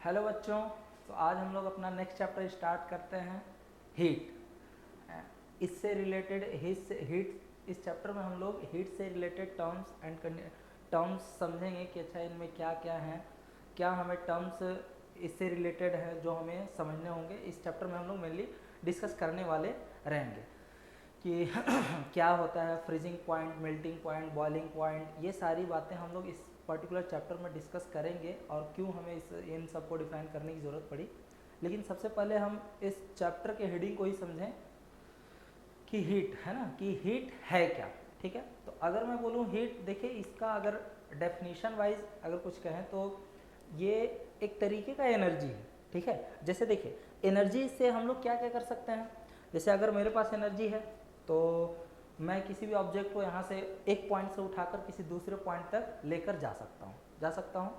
Hello बच्चों। तो आज हम लोग अपना नेक्स्ट चैप्टर स्टार्ट करते हैं, हीट। इससे रिलेटेड हीट इस चैप्टर में हम लोग हीट से रिलेटेड टर्म्स समझेंगे कि अच्छा इनमें क्या क्या हैं, क्या हमें टर्म्स इससे रिलेटेड हैं जो हमें समझने होंगे। इस चैप्टर में हम लोग मेनली डिस्कस करने वाले रहेंगे कि क्या होता है freezing point, melting point, boiling point, ये सारी बातें हम लोग इस पर्टिकुलर चैप्टर में डिस्कस करेंगे और क्यों हमें इन सबको डिफाइन करने की ज़रूरत पड़ी। लेकिन सबसे पहले हम इस चैप्टर के हेडिंग को ही समझें कि हीट है ना, कि हीट है क्या। ठीक है, तो अगर मैं बोलूँ हीट, देखिए इसका अगर डेफिनेशन वाइज अगर कुछ कहें तो ये एक तरीके का एनर्जी है। ठीक है, जैसे देखिए एनर्जी से हम लोग क्या क्या कर सकते हैं। जैसे अगर मेरे पास एनर्जी है तो मैं किसी भी ऑब्जेक्ट को यहाँ से एक पॉइंट से उठाकर किसी दूसरे पॉइंट तक लेकर जा सकता हूँ।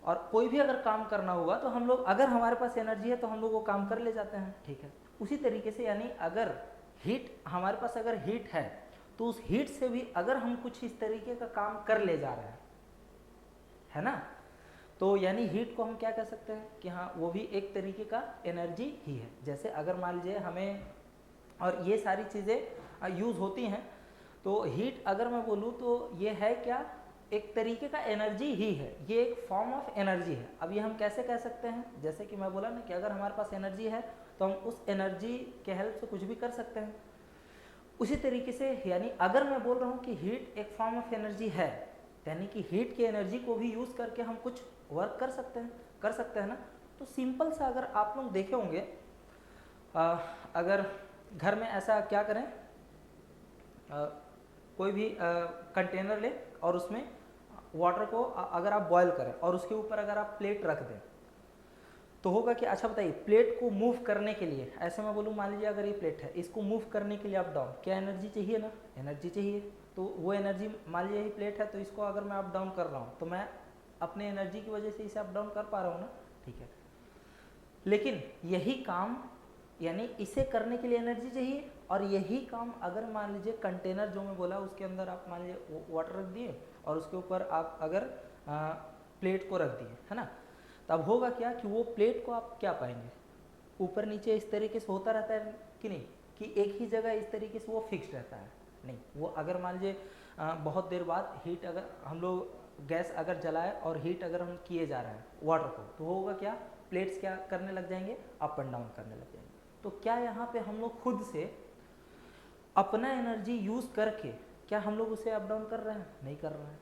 और कोई भी अगर काम करना होगा तो हम लोग, अगर हमारे पास एनर्जी है तो हम लोग वो काम कर ले जाते हैं। ठीक है, उसी तरीके से यानी अगर हीट हमारे पास अगर हीट है तो उस हीट से भी अगर हम कुछ इस तरीके का काम कर ले जा रहे हैं, है ना, तो यानी हीट को हम क्या कह सकते हैं कि हाँ वो भी एक तरीके का एनर्जी ही है। जैसे अगर मान लीजिए हमें, और ये सारी चीज़ें यूज़ होती हैं, तो हीट अगर मैं बोलूँ तो ये है क्या, एक तरीके का एनर्जी ही है, ये एक फॉर्म ऑफ एनर्जी है। अब ये हम कैसे कह सकते हैं, जैसे कि मैं बोला ना कि अगर हमारे पास एनर्जी है तो हम उस एनर्जी के हेल्प से कुछ भी कर सकते हैं। उसी तरीके से यानी अगर मैं बोल रहा हूँ कि हीट एक फॉर्म ऑफ एनर्जी है, यानी कि हीट की एनर्जी को भी यूज़ करके हम कुछ वर्क कर सकते हैं ना। तो सिंपल सा अगर आप लोग देखे होंगे, अगर घर में ऐसा क्या करें, कोई भी कंटेनर ले और उसमें वाटर को अगर आप बॉयल करें और उसके ऊपर अगर आप प्लेट रख दें तो होगा कि, अच्छा बताइए, प्लेट को मूव करने के लिए, ऐसे मैं बोलूँ मान लीजिए अगर ये प्लेट है, इसको मूव करने के लिए अप डाउन क्या एनर्जी चाहिए ना, एनर्जी चाहिए। तो वो एनर्जी, मान लीजिए ये प्लेट है तो इसको अगर मैं अप डाउन कर रहा हूँ तो मैं अपने एनर्जी की वजह से इसे अप डाउन कर पा रहा हूँ ना। ठीक है, लेकिन यही काम यानी इसे करने के लिए एनर्जी चाहिए, और यही काम अगर मान लीजिए कंटेनर जो मैं बोला उसके अंदर आप मान लीजिए वाटर रख दिए और उसके ऊपर आप अगर प्लेट को रख दिए, है ना, तब होगा क्या कि वो प्लेट को आप क्या पाएंगे, ऊपर नीचे इस तरीके से होता रहता है कि नहीं, कि एक ही जगह इस तरीके से वो फिक्स रहता है नहीं। वो अगर मान लीजिए बहुत देर बाद हीट, अगर हम लोग गैस अगर जलाए और हीट अगर हम किए जा रहे हैं वाटर को, तो होगा क्या, प्लेट्स क्या करने लग जाएंगे, अप एंड डाउन करने लग जाएंगे। तो क्या यहाँ पे हम लोग खुद से अपना एनर्जी यूज़ करके क्या हम लोग उसे अप डाउन कर रहे हैं, नहीं कर रहे हैं।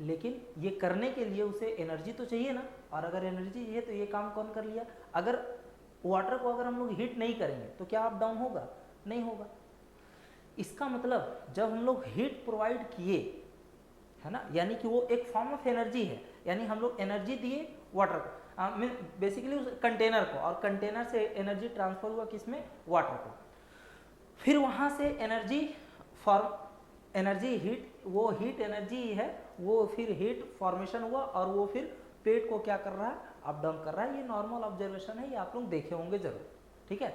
लेकिन ये करने के लिए उसे एनर्जी तो चाहिए ना, और अगर एनर्जी चाहिए तो ये काम कौन कर लिया। अगर वाटर को अगर हम लोग हीट नहीं करेंगे तो क्या अप डाउन होगा, नहीं होगा। इसका मतलब जब हम लोग हीट प्रोवाइड किए, है ना, यानी कि वो एक फॉर्म ऑफ एनर्जी है, यानी हम लोग एनर्जी दिए वाटर को, बेसिकली उस कंटेनर को, और कंटेनर से एनर्जी ट्रांसफर हुआ किसमें, वाटर को। फिर वहाँ से एनर्जी हीट, वो हीट एनर्जी है, वो फिर हीट फॉर्मेशन हुआ और वो फिर प्लेट को क्या कर रहा है, अप डाउन कर रहा है। ये नॉर्मल ऑब्जर्वेशन है, ये आप लोग देखे होंगे जरूर। ठीक है,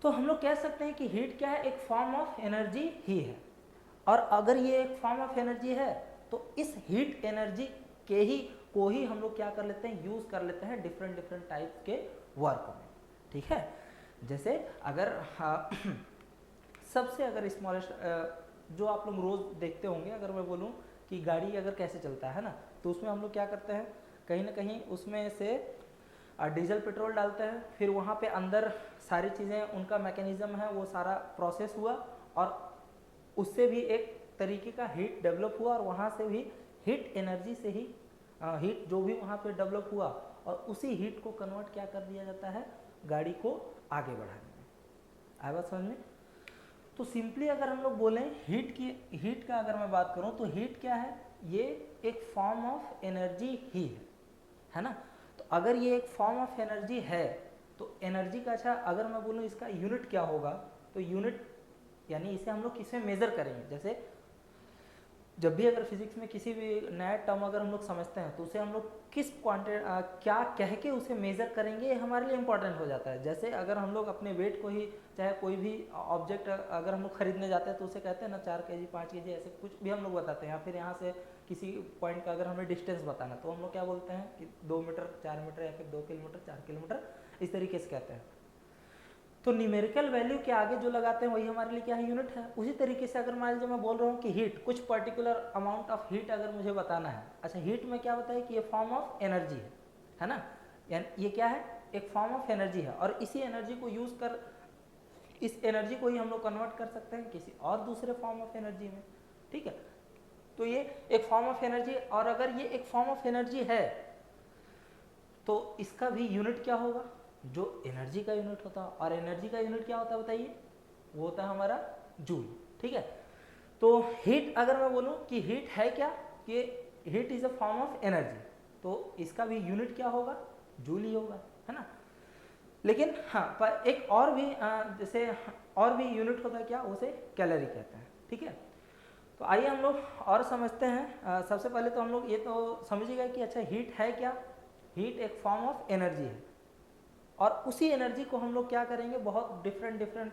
तो हम लोग कह सकते हैं कि हीट क्या है, एक फॉर्म ऑफ एनर्जी ही है। और अगर ये एक फॉर्म ऑफ एनर्जी है तो इस हीट एनर्जी के ही को ही हम लोग क्या कर लेते हैं, यूज कर लेते हैं डिफरेंट डिफरेंट टाइप के वर्क में। ठीक है, जैसे अगर सबसे अगर स्मॉलेस्ट जो आप लोग रोज देखते होंगे, अगर मैं बोलूँ कि गाड़ी अगर कैसे चलता है ना, तो उसमें हम लोग क्या करते हैं, कहीं ना कहीं उसमें से डीजल पेट्रोल डालते हैं, फिर वहाँ पे अंदर सारी चीज़ें, उनका मैकेनिज्म है, वो सारा प्रोसेस हुआ और उससे भी एक तरीके का हीट डेवलप हुआ, और वहाँ से भी हीट एनर्जी से ही हीट जो भी वहाँ पे डेवलप हुआ, और उसी हीट को कन्वर्ट क्या कर दिया जाता है, गाड़ी को आगे बढ़ाने में। आया बात समझ में। तो सिंपली अगर हम लोग बोलें हीट का अगर मैं बात करूं तो हीट क्या है, ये एक फॉर्म ऑफ एनर्जी ही है ना। तो अगर ये एक फॉर्म ऑफ एनर्जी है तो एनर्जी का, अच्छा अगर मैं बोलूँ इसका यूनिट क्या होगा, तो यूनिट यानी इसे हम लोग किसमें मेजर करेंगे। जैसे जब भी अगर फिजिक्स में किसी भी नया टर्म अगर हम लोग समझते हैं तो उसे हम लोग किस क्या कह के उसे मेजर करेंगे, ये हमारे लिए इंपॉर्टेंट हो जाता है। जैसे अगर हम लोग अपने वेट को ही, चाहे कोई भी ऑब्जेक्ट अगर हम लोग खरीदने जाते हैं तो उसे कहते हैं ना 4 kg 5 kg, ऐसे कुछ भी हम लोग बताते हैं, या फिर यहाँ से किसी पॉइंट का अगर हमें डिस्टेंस बताना तो हम लोग क्या बोलते हैं कि 2 मीटर 4 मीटर या फिर 2 किलोमीटर 4 किलोमीटर, इस तरीके से कहते हैं। तो न्यूमेरिकल वैल्यू के आगे जो लगाते हैं वही हमारे लिए क्या है, यूनिट है। उसी तरीके से अगर मान लीजिए मैं बोल रहा हूँ कि हीट, कुछ पर्टिकुलर अमाउंट ऑफ हीट अगर मुझे बताना है, अच्छा हीट में क्या बताया कि ये फॉर्म ऑफ एनर्जी है ना, यानी ये क्या है, एक फॉर्म ऑफ एनर्जी है, और इसी एनर्जी को यूज कर, इस एनर्जी को ही हम लोग कन्वर्ट कर सकते हैं किसी और दूसरे फॉर्म ऑफ एनर्जी में, ठीक है। तो ये एक फॉर्म ऑफ एनर्जी, और अगर ये एक फॉर्म ऑफ एनर्जी है तो इसका भी यूनिट क्या होगा, जो एनर्जी का यूनिट होता है, और एनर्जी का यूनिट क्या होता है बताइए, वो होता है हमारा जूल, ठीक है। तो हीट अगर मैं बोलूं कि हीट है क्या, कि heat is a form of energy, तो इसका भी यूनिट क्या होगा, जूल ही होगा, है ना। लेकिन हाँ, पर एक और भी जैसे और भी यूनिट होता है क्या, उसे कैलोरी कहते हैं, ठीक है। तो आइए हम लोग और समझते हैं। सबसे पहले तो हम लोग ये तो समझिएगा कि अच्छा हीट है क्या, हीट एक फॉर्म ऑफ एनर्जी है, और उसी एनर्जी को हम लोग क्या करेंगे, बहुत डिफरेंट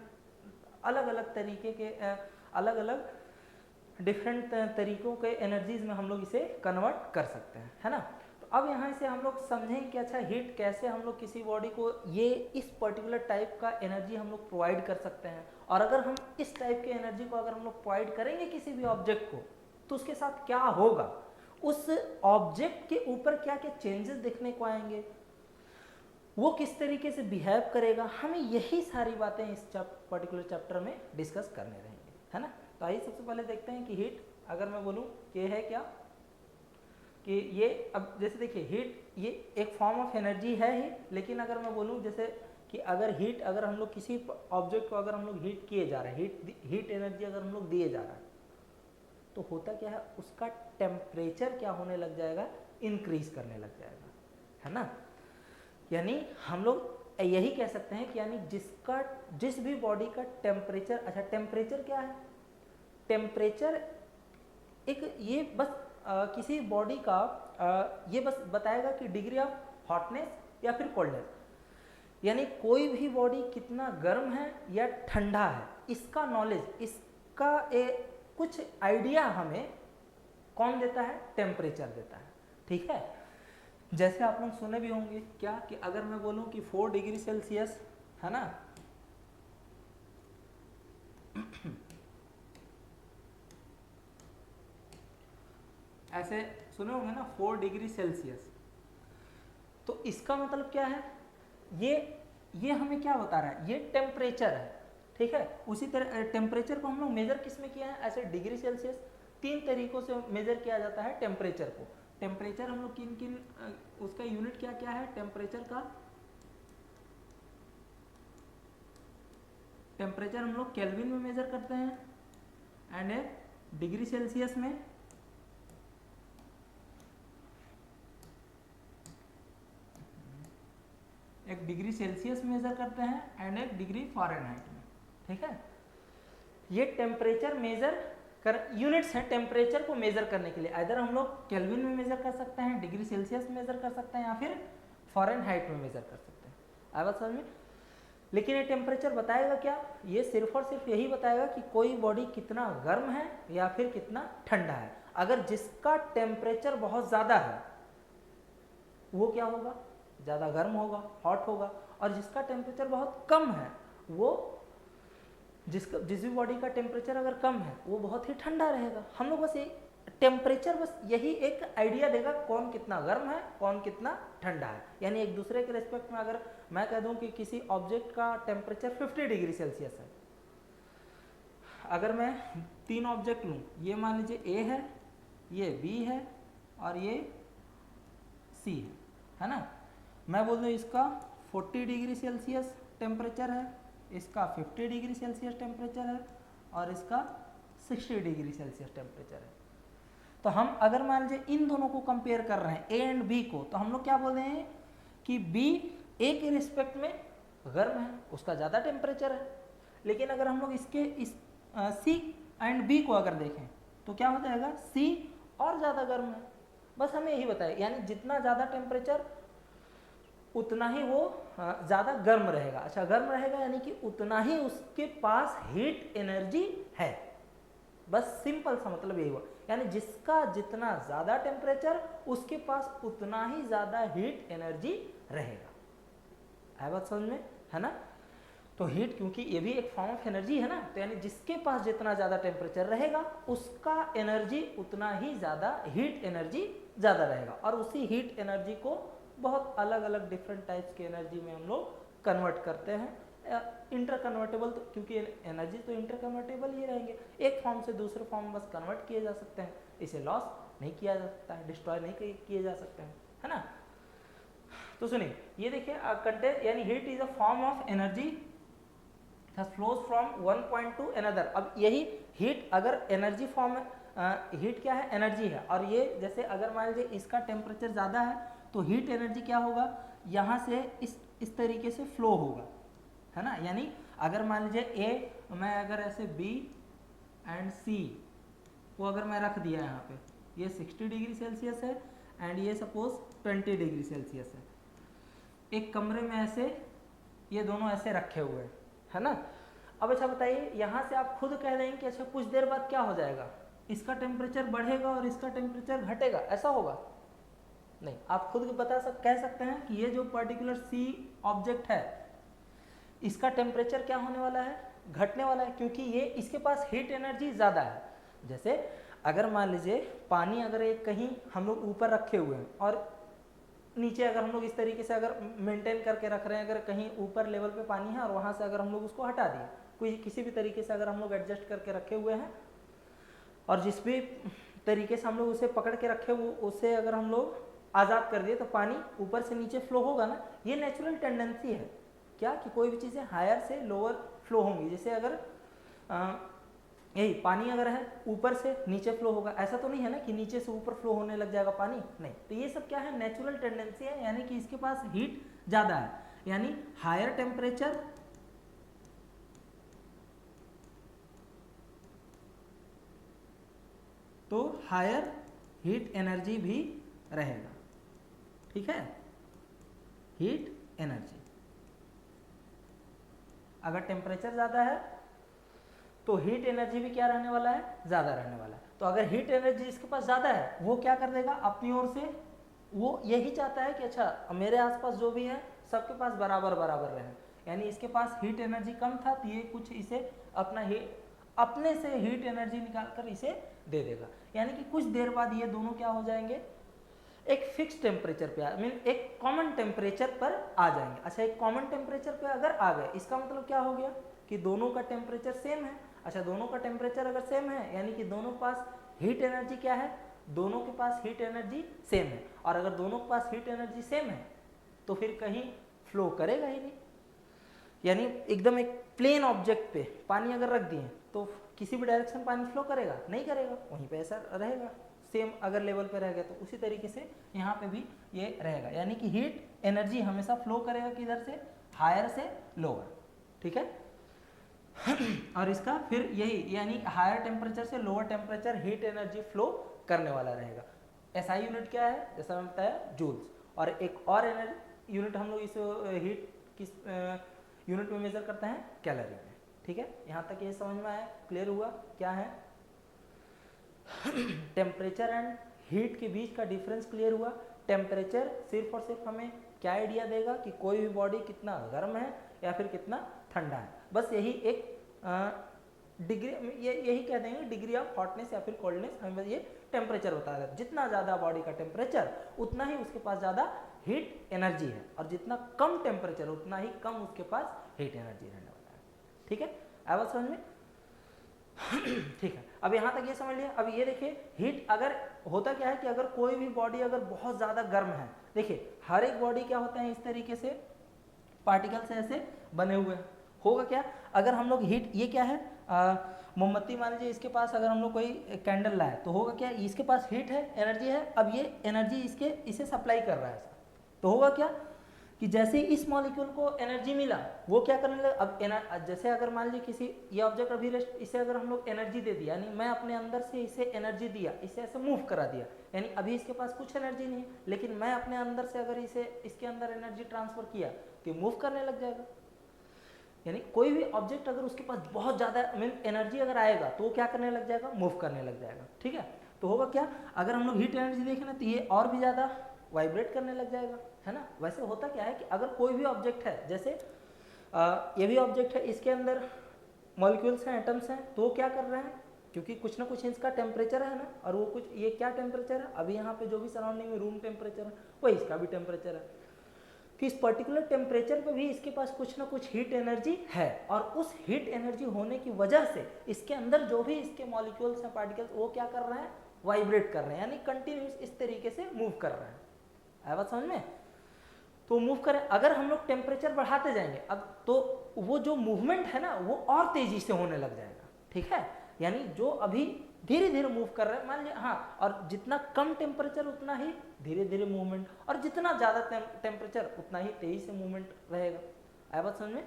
अलग अलग तरीके के अलग अलग डिफरेंट तरीकों के एनर्जीज में हम लोग इसे कन्वर्ट कर सकते हैं, है ना। तो अब यहाँ से हम लोग समझें कि अच्छा हीट कैसे हम लोग किसी बॉडी को ये इस पर्टिकुलर टाइप का एनर्जी हम लोग प्रोवाइड कर सकते हैं, और अगर हम इस टाइप के एनर्जी को अगर हम लोग प्रोवाइड करेंगे किसी भी ऑब्जेक्ट को, तो उसके साथ क्या होगा, उस ऑब्जेक्ट के ऊपर क्या क्या चेंजेस देखने को आएंगे, वो किस तरीके से बिहेव करेगा, हमें यही सारी बातें इस पर्टिकुलर चैप्टर में डिस्कस करने रहेंगे, है ना। तो आइए सबसे पहले देखते हैं कि हीट अगर मैं बोलूँ कि ये है क्या, कि ये अब जैसे देखिए हीट ये एक फॉर्म ऑफ एनर्जी है ही, लेकिन अगर मैं बोलूँ जैसे कि अगर हीट अगर हम लोग किसी ऑब्जेक्ट को अगर हम लोग हीट किए जा रहे हैं, हीट एनर्जी अगर हम लोग दिए जा रहा है, तो होता क्या है, उसका टेम्परेचर क्या होने लग जाएगा, इंक्रीज करने लग जाएगा, है ना। यानी हम लोग यही कह सकते हैं कि यानी जिस भी बॉडी का टेम्परेचर, अच्छा टेम्परेचर क्या है, टेम्परेचर एक ये बस किसी बॉडी का ये बस बताएगा कि डिग्री ऑफ हॉटनेस या फिर कोल्डनेस, यानी कोई भी बॉडी कितना गर्म है या ठंडा है, इसका नॉलेज, इसका कुछ आइडिया हमें कौन देता है, टेम्परेचर देता है, ठीक है। जैसे आप लोग सुने भी होंगे क्या, कि अगर मैं बोलूं कि 4 डिग्री सेल्सियस, है ना, ऐसे सुने होंगे ना 4 डिग्री सेल्सियस, तो इसका मतलब क्या है, ये हमें क्या बता रहा है, ये टेम्परेचर है, ठीक है। उसी तरह टेम्परेचर को हम लोग मेजर किस में किया है, ऐसे डिग्री सेल्सियस, 3 तरीकों से मेजर किया जाता है टेम्परेचर को। टेम्परेचर हम लोग किन किन उसका यूनिट क्या क्या है टेम्परेचर का, टेम्परेचर हम लोग केल्विन में मेजर करते हैं, एंड एक डिग्री सेल्सियस में, एक डिग्री सेल्सियस मेजर करते हैं, एंड एक डिग्री फ़ारेनहाइट में, ठीक है। ये टेम्परेचर मेजर कर यूनिट्स हैं टेम्परेचर को मेजर करने के लिए, इधर हम लोग केल्विन में मेजर कर सकते हैं, डिग्री सेल्सियस में मेजर कर सकते हैं, या फिर फ़ारेनहाइट में मेजर कर सकते हैं, आया बात समझ में। लेकिन ये टेम्परेचर बताएगा क्या, ये सिर्फ और सिर्फ यही बताएगा कि कोई बॉडी कितना गर्म है या फिर कितना ठंडा है। अगर जिसका टेम्परेचर बहुत ज़्यादा है वो क्या होगा, ज़्यादा गर्म होगा, हॉट होगा, और जिसका टेम्परेचर बहुत कम है वो जिस भी बॉडी का टेम्परेचर अगर कम है वो बहुत ही ठंडा रहेगा। हम लोग बस टेम्परेचर बस यही एक आइडिया देगा कौन कितना गर्म है कौन कितना ठंडा है। यानी एक दूसरे के रेस्पेक्ट में अगर मैं कह दूं कि किसी ऑब्जेक्ट का टेम्परेचर 50 डिग्री सेल्सियस है, अगर मैं 3 ऑब्जेक्ट लूँ, ये मान लीजिए ए है, ये बी है और ये सी है ना, मैं बोल दूँ इसका 40 डिग्री सेल्सियस टेम्परेचर है, इसका 50 डिग्री सेल्सियस टेम्परेचर है और इसका 60 डिग्री सेल्सियस टेम्परेचर है। तो हम अगर मान लीजिए इन दोनों को कंपेयर कर रहे हैं ए एंड बी को, तो हम लोग क्या बोल रहे हैं कि बी ए के रिस्पेक्ट में गर्म है, उसका ज़्यादा टेम्परेचर है। लेकिन अगर हम लोग इसके इस सी एंड बी को अगर देखें तो क्या हो जाएगा, सी और ज़्यादा गर्म है। बस हमें यही बताया, यानी जितना ज़्यादा टेम्परेचर उतना ही वो ज़्यादा गर्म रहेगा। अच्छा, गर्म रहेगा यानी कि उतना ही उसके पास हीट एनर्जी है। बस सिंपल सा मतलब यही हुआ। यानी जिसका जितना ज़्यादा टेम्परेचर उसके पास उतना ही ज़्यादा हीट एनर्जी रहेगा। है बात समझ में, है ना। तो हीट क्योंकि ये भी एक फॉर्म ऑफ एनर्जी है ना, तो यानी जिसके पास जितना ज़्यादा टेम्परेचर रहेगा उसका एनर्जी उतना ही ज़्यादा, हीट एनर्जी ज़्यादा रहेगा। और उसी हीट एनर्जी को बहुत अलग अलग डिफरेंट टाइप्स की एनर्जी में हम लोग कन्वर्ट करते हैं। इंटर कन्वर्टेबल, तो क्योंकि एनर्जी तो इंटर कन्वर्टेबल ही रहेंगे, एक फॉर्म से दूसरे फॉर्म में बस कन्वर्ट किए जा सकते हैं, इसे लॉस नहीं किया जा सकता है, डिस्ट्रॉय नहीं किए जा सकते हैं, है ना। तो सुनिए, ये देखिए कंटेंट यानी heat is a form of energy flows from one point two another. अब यही हीट अगर एनर्जी फॉर्म, हीट क्या है, एनर्जी है, और ये जैसे अगर मान लीजिए इसका टेम्परेचर ज़्यादा है तो हीट एनर्जी क्या होगा, यहाँ से इस तरीके से फ्लो होगा, है ना। यानी अगर मान लीजिए ए, मैं अगर ऐसे बी एंड सी को अगर मैं रख दिया यहाँ पे, ये 60 डिग्री सेल्सियस है एंड ये सपोज 20 डिग्री सेल्सियस है, एक कमरे में ऐसे ये दोनों ऐसे रखे हुए हैं, है ना। अब अच्छा बताइए, यहाँ से आप खुद कह देंगे कि अच्छा कुछ देर बाद क्या हो जाएगा, इसका टेम्परेचर बढ़ेगा और इसका टेम्परेचर घटेगा, ऐसा होगा नहीं। आप खुद कह सकते हैं कि ये जो पर्टिकुलर सी ऑब्जेक्ट है इसका टेम्परेचर क्या होने वाला है, घटने वाला है, क्योंकि ये इसके पास हीट एनर्जी ज़्यादा है। जैसे अगर मान लीजिए पानी अगर एक कहीं हम लोग ऊपर रखे हुए हैं और नीचे अगर हम लोग इस तरीके से अगर मेंटेन करके रख रहे हैं, अगर कहीं ऊपर लेवल पे पानी है और वहाँ से अगर हम लोग उसको हटा दिए, कोई किसी भी तरीके से अगर हम लोग एडजस्ट करके रखे हुए हैं और जिस भी तरीके से हम लोग उसे पकड़ के रखे हुए उसे अगर हम लोग आज़ाद कर दिए तो पानी ऊपर से नीचे फ्लो होगा ना। ये नेचुरल टेंडेंसी है क्या, कि कोई भी चीज़ें हायर से लोअर फ्लो होंगी। जैसे अगर यही पानी अगर है ऊपर से नीचे फ्लो होगा, ऐसा तो नहीं है ना कि नीचे से ऊपर फ्लो होने लग जाएगा पानी, नहीं। तो ये सब क्या है, नेचुरल टेंडेंसी है, यानी कि इसके पास हीट ज़्यादा है, यानी हायर टेम्परेचर तो हायर हीट एनर्जी भी रहेगा, ठीक है। हीट एनर्जी अगर टेम्परेचर ज़्यादा है तो हीट एनर्जी भी क्या रहने वाला है, ज़्यादा रहने वाला है। तो अगर हीट एनर्जी इसके पास ज़्यादा है वो क्या कर देगा अपनी ओर से, वो यही चाहता है कि अच्छा मेरे आसपास जो भी है सबके पास बराबर बराबर रहे, यानी इसके पास हीट एनर्जी कम था तो ये कुछ इसे अपने से हीट एनर्जी निकाल कर इसे दे देगा, यानी कि कुछ देर बाद ये दोनों क्या हो जाएंगे, एक फिक्स टेम्परेचर पे मीन एक कॉमन टेम्परेचर पर आ जाएंगे। अच्छा एक कॉमन टेम्परेचर पे अगर आ गए इसका मतलब क्या हो गया कि दोनों का टेम्परेचर सेम है। अच्छा दोनों का टेम्परेचर अगर सेम है यानी कि दोनों के पास हीट एनर्जी क्या है, दोनों के पास हीट एनर्जी सेम है, और अगर दोनों के पास हीट एनर्जी सेम है तो फिर कहीं फ्लो करेगा ही नहीं। यानी एकदम एक प्लेन ऑब्जेक्ट पे पानी अगर रख दिए तो किसी भी डायरेक्शन पानी फ्लो करेगा, नहीं करेगा, वहीं पे ऐसा रहेगा सेम अगर लेवल पे रह गया। तो उसी तरीके से यहाँ पे भी ये रहेगा, यानी कि हीट एनर्जी हमेशा फ्लो करेगा किधर से, हायर से लोअर, ठीक है। और इसका फिर यही यानी हायर टेम्परेचर से lower temperature heat energy flow करने वाला रहेगा। एसआई यूनिट क्या है, जैसा मैंने बताया जूल्स, और एक और एनर्जी यूनिट हम लोग इस हीट किस यूनिट में मेजर करते हैं, कैलोरी में, ठीक है। यहाँ तक ये समझ में आया, क्लियर हुआ क्या है टेम्परेचर एंड हीट के बीच का डिफरेंस क्लियर हुआ। टेम्परेचर सिर्फ और सिर्फ हमें क्या आइडिया देगा कि कोई भी बॉडी कितना गर्म है या फिर कितना ठंडा है, बस यही एक डिग्री, यही कह देंगे डिग्री ऑफ हॉटनेस या फिर कोल्डनेस, हमें ये टेम्परेचर बताएगा। जितना ज़्यादा बॉडी का टेम्परेचर उतना ही उसके पास ज़्यादा हीट एनर्जी है, और जितना कम टेम्परेचर उतना ही कम उसके पास हीट एनर्जी रहने वाला है, ठीक है। आया बात समझ में ठीक है। अब यहाँ तक ये समझ लिया। अब ये देखिए हीट अगर होता क्या है कि अगर कोई भी बॉडी अगर बहुत ज़्यादा गर्म है, देखिए हर एक बॉडी क्या होता है इस तरीके से पार्टिकल से ऐसे बने हुए हैं, होगा क्या अगर हम लोग हीट, ये क्या है मोमबत्ती मान लीजिए, इसके पास अगर हम लोग कोई कैंडल लाए तो होगा क्या, इसके पास हीट है, एनर्जी है, अब ये एनर्जी इसे सप्लाई कर रहा है ऐसा, तो होगा क्या कि जैसे इस मॉलिक्यूल को एनर्जी मिला वो क्या करने लगा, अब जैसे अगर मान लीजिए किसी ये ऑब्जेक्ट अभी रेस्ट, इसे अगर हम लोग एनर्जी दे दिया, यानी मैं अपने अंदर से इसे एनर्जी दिया, इसे ऐसे मूव करा दिया, यानी अभी इसके पास कुछ एनर्जी नहीं है, लेकिन मैं अपने अंदर से अगर इसके अंदर एनर्जी ट्रांसफर किया तो मूव करने लग जाएगा। यानी कोई भी ऑब्जेक्ट अगर उसके पास बहुत ज़्यादा मीन एनर्जी अगर आएगा तो वो क्या करने लग जाएगा, मूव करने लग जाएगा, ठीक है। तो होगा क्या, अगर हम लोग हीट एनर्जी देखें ना तो ये और भी ज़्यादा वाइब्रेट करने लग जाएगा, है ना। वैसे होता क्या है कि अगर कोई भी ऑब्जेक्ट है, जैसे ये भी ऑब्जेक्ट है, इसके अंदर मॉलिक्यूल्स हैं, एटम्स हैं, तो वो क्या कर रहे हैं, क्योंकि कुछ ना कुछ इसका टेम्परेचर है ना, और वो कुछ, ये क्या टेम्परेचर है, अभी यहाँ पे जो भी सराउंडिंग में रूम टेम्परेचर है वही इसका भी टेम्परेचर है, कि इस पर्टिकुलर टेम्परेचर पे भी इसके पास कुछ ना कुछ हीट एनर्जी है, और उस हीट एनर्जी होने की वजह से इसके अंदर जो भी इसके मॉलिक्यूल्स हैं, पार्टिकल्स, वो क्या कर रहे हैं, वाइब्रेट कर रहे हैं, यानी कंटिन्यूस इस तरीके से मूव कर रहे हैं। आया बात समझ में। तो मूव करें, अगर हम लोग टेम्परेचर बढ़ाते जाएंगे अब तो वो जो मूवमेंट है ना वो और तेजी से होने लग जाएगा, ठीक है। यानी जो अभी धीरे धीरे मूव कर रहा है, मान लीजिए, हाँ, और जितना कम टेम्परेचर उतना ही धीरे धीरे मूवमेंट, और जितना ज़्यादा टेम्परेचर उतना ही तेजी से मूवमेंट रहेगा। आया बात समझ में।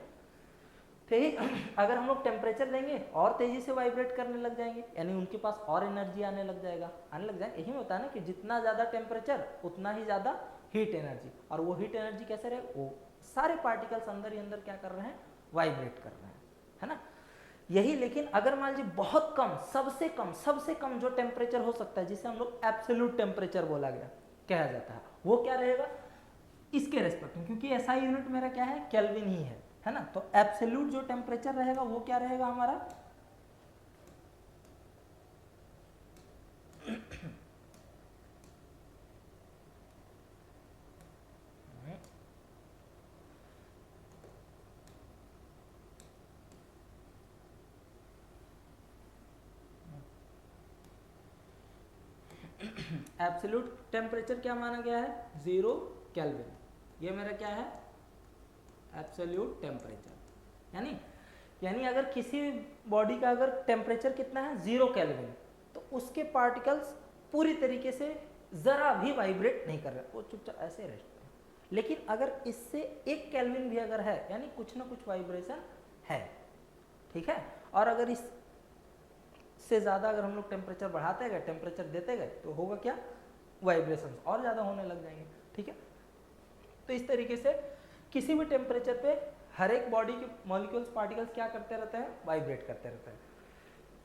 ठीक, अगर हम लोग टेम्परेचर देंगे और तेजी से वाइब्रेट करने लग जाएंगे, यानी उनके पास और एनर्जी आने लग जाएगा। यही में होता है ना कि जितना ज़्यादा टेम्परेचर उतना ही ज़्यादा हीट एनर्जी, और वो हीट एनर्जी कैसे रहे, वो सारे पार्टिकल्स अंदर ही अंदर क्या कर रहे हैं, वाइब्रेट कर रहे हैं, है ना। यही, लेकिन अगर मान लीजिए बहुत कम, सबसे कम जो टेम्परेचर हो सकता है, जिसे हम लोग एब्सोल्यूट टेम्परेचर बोला गया, कहा जाता है, वो क्या रहेगा इसके रेस्पेक्ट में, क्योंकि एसआई यूनिट मेरा क्या है, केल्विन ही है ना। तो एब्सोल्यूट जो टेम्परेचर रहेगा वो क्या रहेगा हमारा, एब्सोल्यूट टेम्परेचर क्या माना गया है, 0 केल्विन। ये मेरा क्या है, एब्सोल्यूट टेम्परेचर। यानी अगर किसी बॉडी का अगर टेम्परेचर कितना है, 0 केल्विन, तो उसके पार्टिकल्स पूरी तरीके से ज़रा भी वाइब्रेट नहीं कर रहे, वो चुपचाप ऐसे रहते हैं। लेकिन अगर इससे 1 केल्विन भी अगर है, यानी कुछ ना कुछ वाइब्रेशन है, ठीक है। और अगर इस से ज़्यादा अगर हम लोग टेम्परेचर बढ़ाते गए, टेम्परेचर देते गए, तो होगा क्या, वाइब्रेशन और ज़्यादा होने लग जाएंगे, ठीक है। तो इस तरीके से किसी भी टेम्परेचर पे हर एक बॉडी के मॉलिक्यूल्स, पार्टिकल्स क्या करते रहते हैं, वाइब्रेट करते रहते हैं।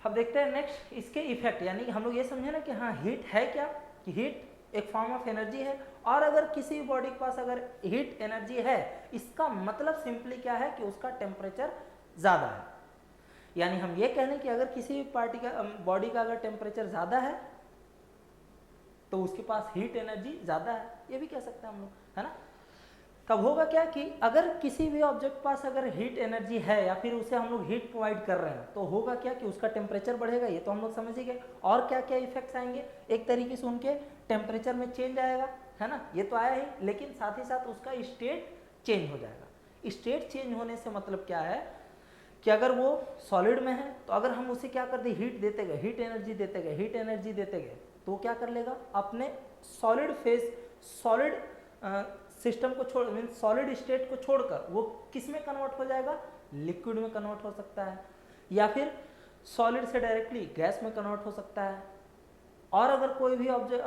अब देखते हैं नेक्स्ट इसके इफेक्ट, यानी कि हम लोग ये समझे ना कि हाँ हीट है क्या, कि हीट एक फॉर्म ऑफ एनर्जी है, और अगर किसी बॉडी के पास अगर हीट एनर्जी है, इसका मतलब सिंपली क्या है कि उसका टेम्परेचर ज़्यादा है। यानी हम ये कह लें कि अगर किसी पार्टी का बॉडी का अगर टेम्परेचर ज़्यादा है तो उसके पास हीट एनर्जी ज़्यादा है, ये भी कह सकते हैं हम लोग, है ना। तब होगा क्या कि अगर किसी भी ऑब्जेक्ट के पास अगर हीट एनर्जी है, या फिर उसे हम लोग हीट प्रोवाइड कर रहे हैं, तो होगा क्या कि उसका टेम्परेचर बढ़ेगा, ये तो हम लोग समझ ही गए। और क्या क्या इफेक्ट्स आएंगे, एक तरीके से उनके टेम्परेचर में चेंज आएगा, है ना, ये तो आया ही, लेकिन साथ ही साथ उसका स्टेट चेंज हो जाएगा। स्टेट चेंज होने से मतलब क्या है कि अगर वो सॉलिड में है, तो अगर हम उसे क्या कर दे, हीट देते गए, हीट एनर्जी देते गए, हीट एनर्जी देते गए, तो क्या कर लेगा, अपने सॉलिड फेज, सॉलिड सिस्टम को छोड़, मीन सॉलिड स्टेट को छोड़कर वो किस में कन्वर्ट हो जाएगा, लिक्विड में कन्वर्ट हो सकता है, या फिर सॉलिड से डायरेक्टली गैस में कन्वर्ट हो सकता है। और अगर कोई भी ऑब्जेक्ट,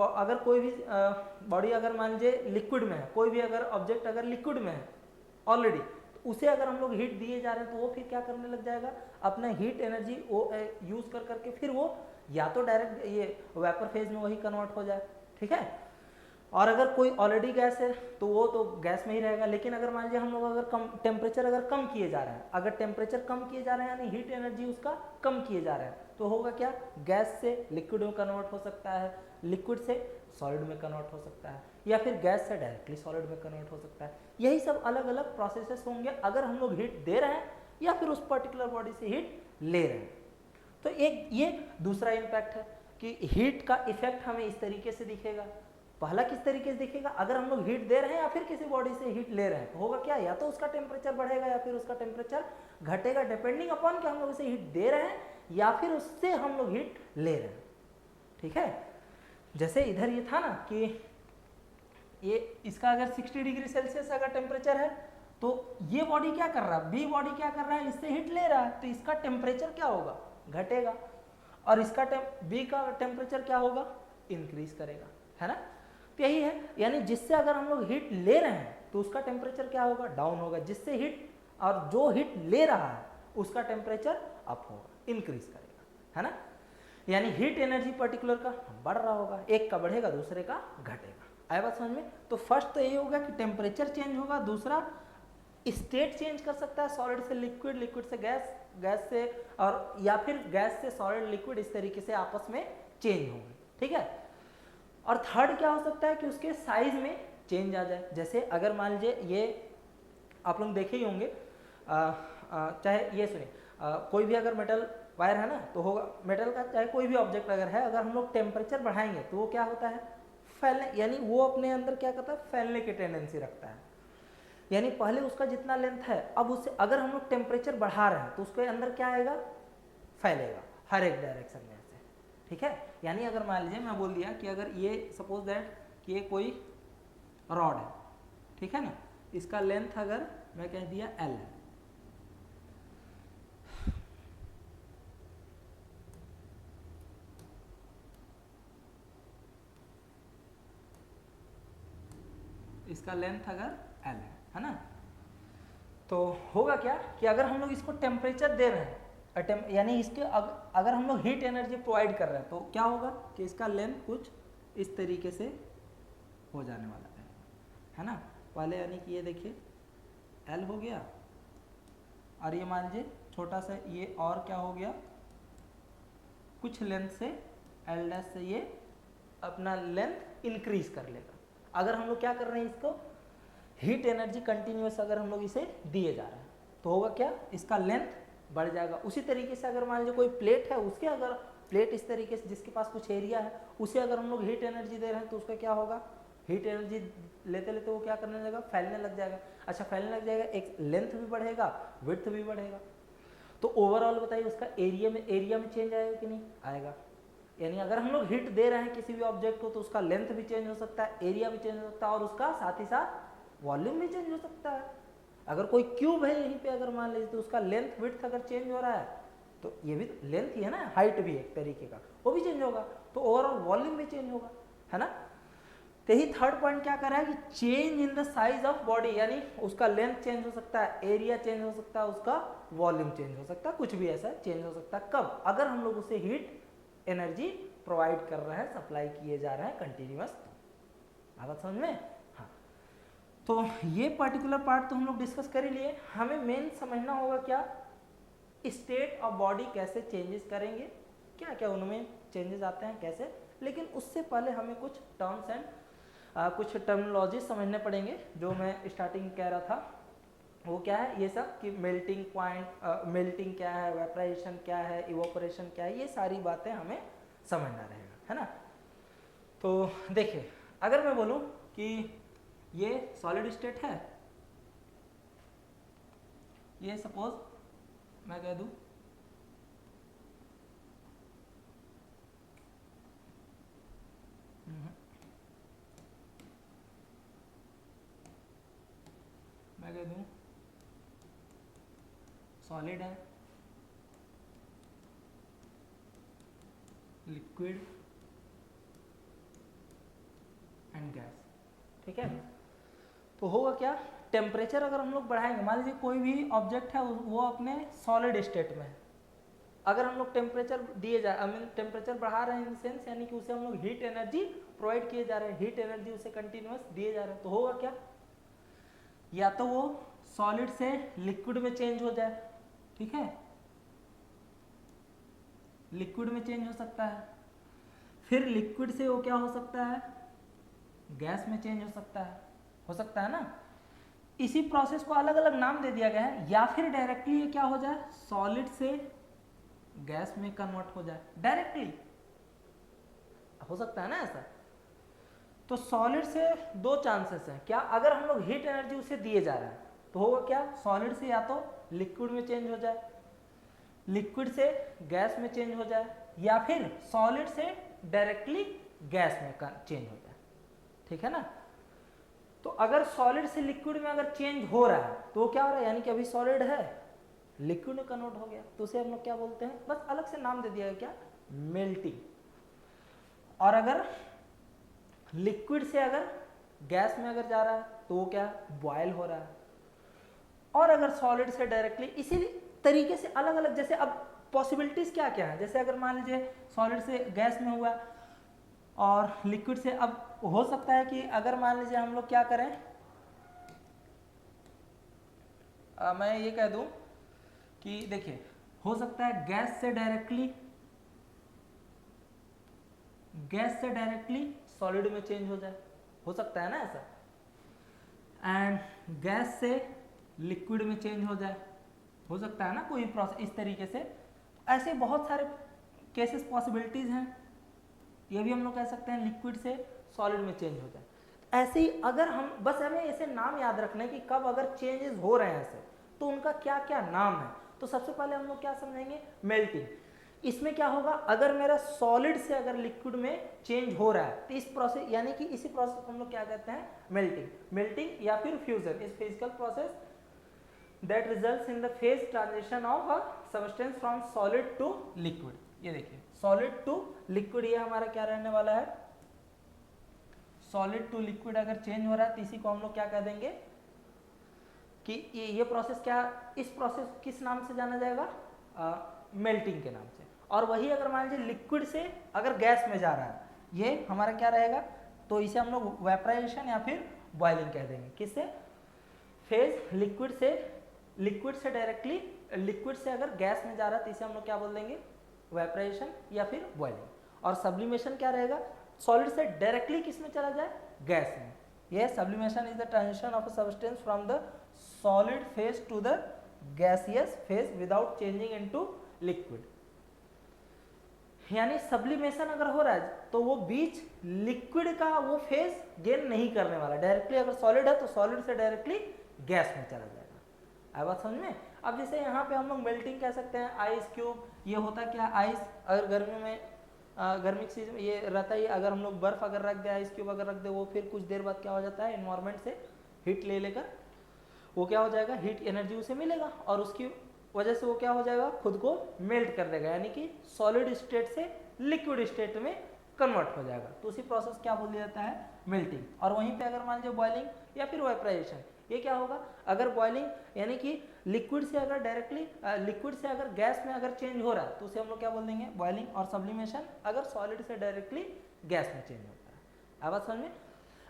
अगर कोई भी बॉडी अगर मान लीजिए लिक्विड में है, कोई भी अगर ऑब्जेक्ट अगर लिक्विड में है ऑलरेडी, तो उसे अगर हम लोग हीट दिए जा रहे हैं, तो वो फिर क्या करने लग जाएगा, अपना हीट एनर्जी वो यूज कर करके फिर वो या तो डायरेक्ट ये वेपर फेज में वही कन्वर्ट हो जाए, ठीक है। और अगर कोई ऑलरेडी गैस है तो वो तो गैस में ही रहेगा। लेकिन अगर मान लीजिए हम लोग अगर कम टेम्परेचर अगर कम किए जा रहे हैं, अगर टेम्परेचर कम किए जा रहे हैं, यानी हीट एनर्जी उसका कम किए जा रहे हैं, तो होगा क्या, गैस से लिक्विड में कन्वर्ट हो सकता है, लिक्विड से सॉलिड में कन्वर्ट हो सकता है, या फिर गैस से डायरेक्टली सॉलिड में कन्वर्ट हो सकता है। यही सब अलग अलग प्रोसेसेस होंगे अगर हम लोग हीट दे रहे हैं या फिर उस पर्टिकुलर बॉडी से हीट ले रहे हैं। तो एक ये दूसरा इम्पैक्ट है कि हीट का इफेक्ट हमें इस तरीके से दिखेगा। पहला किस तरीके से दिखेगा, अगर हम लोग हीट दे रहे हैं या फिर किसी बॉडी से हीट ले रहे हैं, तो होगा क्या, या तो उसका टेम्परेचर बढ़ेगा या फिर उसका टेम्परेचर घटेगा, डिपेंडिंग अपॉन कि हम लोग उसे हीट दे रहे हैं या फिर उससे हम लोग हीट ले रहे हैं, ठीक है। जैसे इधर ये था ना कि ये इसका अगर 60 डिग्री सेल्सियस अगर टेम्परेचर है, तो ये बॉडी क्या कर रहा है, बी बॉडी क्या कर रहा है, इससे हीट ले रहा है, तो इसका टेम्परेचर क्या होगा, घटेगा, और इसका बी का टेम्परेचर क्या होगा, इंक्रीज करेगा, है ना। तो यही है, यानी जिससे अगर हम लोग हीट ले रहे हैं तो उसका टेम्परेचर क्या होगा, डाउन होगा, जिससे हीट, और जो हीट ले रहा है उसका टेम्परेचर अप होगा, इंक्रीज करेगा, है ना। यानी हीट एनर्जी पर्टिकुलर का बढ़ रहा होगा, एक का बढ़ेगा दूसरे का घटेगा। आया बात समझ में? तो फर्स्ट तो ये होगा कि टेम्परेचर चेंज होगा, दूसरा स्टेट चेंज कर सकता है, सॉलिड से लिक्विड, लिक्विड से गैस, गैस से और या फिर गैस से सॉलिड, लिक्विड, इस तरीके से आपस में चेंज होंगे। ठीक है। और थर्ड क्या हो सकता है कि उसके साइज में चेंज आ जाए। जैसे अगर मान लीजिए ये आप लोग देखे ही होंगे, चाहे ये सुनिए, कोई भी अगर मेटल वायर है ना तो होगा मेटल का, चाहे कोई भी ऑब्जेक्ट अगर है, अगर हम लोग टेम्परेचर बढ़ाएंगे तो वो क्या होता है, फैलने, यानी वो अपने अंदर क्या करता है, फैलने की टेंडेंसी रखता है। यानी पहले उसका जितना लेंथ है, अब उससे अगर हम लोग टेम्परेचर बढ़ा रहे हैं तो उसके अंदर क्या आएगा, फैलेगा हर एक डायरेक्शन में से। ठीक है। यानी अगर मान लीजिए मैं बोल दिया कि अगर ये सपोज दैट कि ये कोई रॉड है, ठीक है ना, इसका लेंथ अगर मैं कह दिया L है, इसका लेंथ अगर L है ना, तो होगा क्या कि अगर हम लोग इसको टेम्परेचर दे रहे हैं, यानी इसके अगर हम लोग हीट एनर्जी प्रोवाइड कर रहे हैं, तो क्या होगा कि इसका लेंथ कुछ इस तरीके से हो जाने वाला है ना। पहले यानी कि ये देखिए L हो गया, और ये मान लीजिए छोटा सा ये और क्या हो गया, कुछ लेंथ से L डैश से ये अपना लेंथ इंक्रीज कर लेगा। अगर हम लोग क्या कर रहे हैं, इसको हीट एनर्जी कंटिन्यूस अगर हम लोग इसे दिए जा रहे हैं तो होगा क्या, इसका लेंथ बढ़ जाएगा। उसी तरीके से अगर मान लीजिए कोई प्लेट है, उसके अगर प्लेट इस तरीके से जिसके पास कुछ एरिया है, उसे अगर हम लोग हीट एनर्जी दे रहे हैं तो उसका क्या होगा, हीट एनर्जी लेते लेते वो क्या करने लगेगा, फैलने लग जाएगा। अच्छा फैलने लग जाएगा, एक लेंथ भी बढ़ेगा, विड्थ भी बढ़ेगा। तो ओवरऑल बताइए उसका एरिया में चेंज आएगा कि नहीं आएगा। यानी अगर हम लोग हीट दे रहे हैं किसी भी ऑब्जेक्ट को तो उसका लेंथ भी चेंज हो सकता है, एरिया भी चेंज हो सकता है, और उसका साथ ही साथ वॉल्यूम भी चेंज हो सकता है। अगर कोई क्यूब है यहीं पे अगर मान लीजिए, तो उसका लेंथ विड्थ अगर चेंज हो रहा है तो ये भी तो लेंथ ही है ना, हाइट भी एक तरीके का, वो भी चेंज होगा, तो ओवरऑल वॉल्यूम भी चेंज होगा, है ना। तो ही थर्ड पॉइंट क्या कर रहा है कि change in the size of body, यानी उसका लेंथ चेंज हो सकता है, एरिया चेंज हो सकता है, उसका वॉल्यूम चेंज हो सकता है, कुछ भी ऐसा चेंज हो सकता है। कब, अगर हम लोग उसे हीट एनर्जी प्रोवाइड कर रहे हैं, सप्लाई किए जा रहे हैं कंटिन्यूअस। बात समझ में? हाँ। तो ये पर्टिकुलर पार्ट तो हम लोग डिस्कस कर ही लिए। हमें मेन समझना होगा क्या, स्टेट ऑफ बॉडी कैसे चेंजेस करेंगे, क्या क्या उनमें चेंजेस आते हैं कैसे। लेकिन उससे पहले हमें कुछ टर्म्स एंड कुछ टर्मिनोलॉजी समझने पड़ेंगे, जो मैं स्टार्टिंग कह रहा था। वो क्या है ये सब कि मेल्टिंग पॉइंट, मेल्टिंग क्या है, वेपराइजेशन क्या है, इवोपरेशन क्या है, ये सारी बातें हमें समझना रहेगा, है ना। तो देखिए अगर मैं बोलूँ कि ये सॉलिड स्टेट है, ये सपोज मैं कह दूँ मैं कह दूँ सॉलिड है, लिक्विड एंड गैस, ठीक है। तो होगा क्या, टेम्परेचर अगर हम लोग बढ़ाएंगे, मान लीजिए कोई भी ऑब्जेक्ट है वो अपने सॉलिड स्टेट में है, अगर हम लोग टेम्परेचर दिए जाए, आई मीन टेम्परेचर बढ़ा रहे हैं इन सेंस, यानी कि उसे हम लोग हीट एनर्जी प्रोवाइड किए जा रहे हैं, हीट एनर्जी उसे कंटिन्यूअस दिए जा रहे हैं, तो होगा क्या, या तो वो सॉलिड से लिक्विड में चेंज हो जाए, ठीक है, लिक्विड में चेंज हो सकता है, फिर लिक्विड से वो क्या हो सकता है, गैस में चेंज हो सकता है ना। इसी प्रोसेस को अलग अलग नाम दे दिया गया है, या फिर डायरेक्टली ये क्या हो जाए, सॉलिड से गैस में कन्वर्ट हो जाए, डायरेक्टली हो सकता है ना ऐसा। तो सॉलिड से दो चांसेस हैं, क्या, अगर हम लोग हीट एनर्जी उसे दिए जा रहे हैं तो होगा क्या, सॉलिड से या तो लिक्विड में चेंज हो जाए, लिक्विड से गैस में चेंज हो जाए, या फिर सॉलिड से डायरेक्टली गैस में चेंज हो जाए, ठीक है ना। तो अगर सॉलिड से लिक्विड में अगर चेंज हो रहा है तो क्या हो रहा है, यानी कि अभी सॉलिड है लिक्विड में कन्वर्ट हो गया, तो उसे हम लोग क्या बोलते हैं, बस अलग से नाम दे दिया गया, क्या, मेल्टिंग। और अगर लिक्विड से अगर गैस में अगर जा रहा है तो वो क्या, बॉयल हो रहा है। और अगर सॉलिड से डायरेक्टली, इसी तरीके से अलग अलग, जैसे अब पॉसिबिलिटीज क्या क्या है, जैसे अगर मान लीजिए सॉलिड से गैस में हुआ और लिक्विड से, अब हो सकता है कि अगर मान लीजिए हम लोग क्या करें, मैं ये कह दूं कि देखिए हो सकता है गैस से डायरेक्टली सॉलिड में चेंज हो जाए, हो सकता है ना ऐसा, एंड गैस से लिक्विड में चेंज हो जाए, हो सकता है ना कोई प्रोसेस इस तरीके से। ऐसे बहुत सारे केसेस पॉसिबिलिटीज हैं, ये भी हम लोग कह सकते हैं लिक्विड से सॉलिड में चेंज हो जाए। ऐसे ही अगर हम, बस हमें ऐसे नाम याद रखना है कि कब अगर चेंजेस हो रहे हैं ऐसे तो उनका क्या क्या नाम है। तो सबसे पहले हम लोग क्या समझेंगे, मेल्टिंग। इसमें क्या होगा, अगर मेरा सॉलिड से अगर लिक्विड में चेंज हो रहा है तो इस प्रोसेस, यानी कि इसी प्रोसेस को हम लोग क्या कहते हैं, मेल्टिंग या फिर fusion is physical process that results in the phase transition of a substance from solid to liquid. ये देखिए सॉलिड टू लिक्विड, ये हमारा क्या रहने वाला है, सॉलिड टू लिक्विड अगर चेंज हो रहा है तो इसी को हम लोग क्या कह देंगे कि ये प्रोसेस क्या, इस प्रोसेस किस नाम से जाना जाएगा, मेल्टिंग के नाम से। और वही अगर मान लीजिए लिक्विड से अगर गैस में जा रहा है, ये हमारा क्या रहेगा, तो इसे हम लोग वेपराइजेशन या फिर बॉइलिंग कह देंगे। किससे, फेज लिक्विड से डायरेक्टली, लिक्विड से अगर गैस में जा रहा है तो इसे हम लोग क्या बोल देंगे, वेपराइजेशन या फिर बॉइलिंग। और सब्लिमेशन क्या रहेगा, सॉलिड से डायरेक्टली किस में चला जाए, गैस में। ये sublimation is the transition of a substance from the solid phase two the gaseous phase without changing into liquid. यानी सब्लिमेशन अगर हो रहा है तो वो बीच लिक्विड का वो फेज गेन नहीं करने वाला, डायरेक्टली अगर सॉलिड है तो सॉलिड से डायरेक्टली गैस में चला जाएगा। आई बात समझ में। अब जैसे यहाँ पे हम लोग मेल्टिंग कह सकते हैं, आइस क्यूब, ये होता क्या, आइस अगर गर्मी में, गर्मी की सीजन में ये रहता है, अगर हम लोग बर्फ अगर रख दे, आइस क्यूब अगर रख दे, वो फिर कुछ देर बाद क्या हो जाता है, इन्वायरमेंट से हीट ले लेकर वो क्या हो जाएगा, हीट एनर्जी उसे मिलेगा और उसकी वजह से वो क्या हो जाएगा, खुद को मेल्ट कर देगा, यानी कि सॉलिड स्टेट से लिक्विड स्टेट में कन्वर्ट हो जाएगा। तो उसी प्रोसेस क्या बोल दिया जाता है, मेल्टिंग। और वहीं पे अगर मान लीजिए बॉइलिंग या फिर वेपराइजेशन, ये क्या होगा, अगर बॉइलिंग यानी कि लिक्विड से अगर डायरेक्टली, लिक्विड से अगर गैस में अगर चेंज हो रहा है तो उसे हम लोग क्या बोल देंगे, बॉइलिंग। और सब्लिमेशन अगर सॉलिड से डायरेक्टली गैस में चेंज होता है। आवाज समझ में।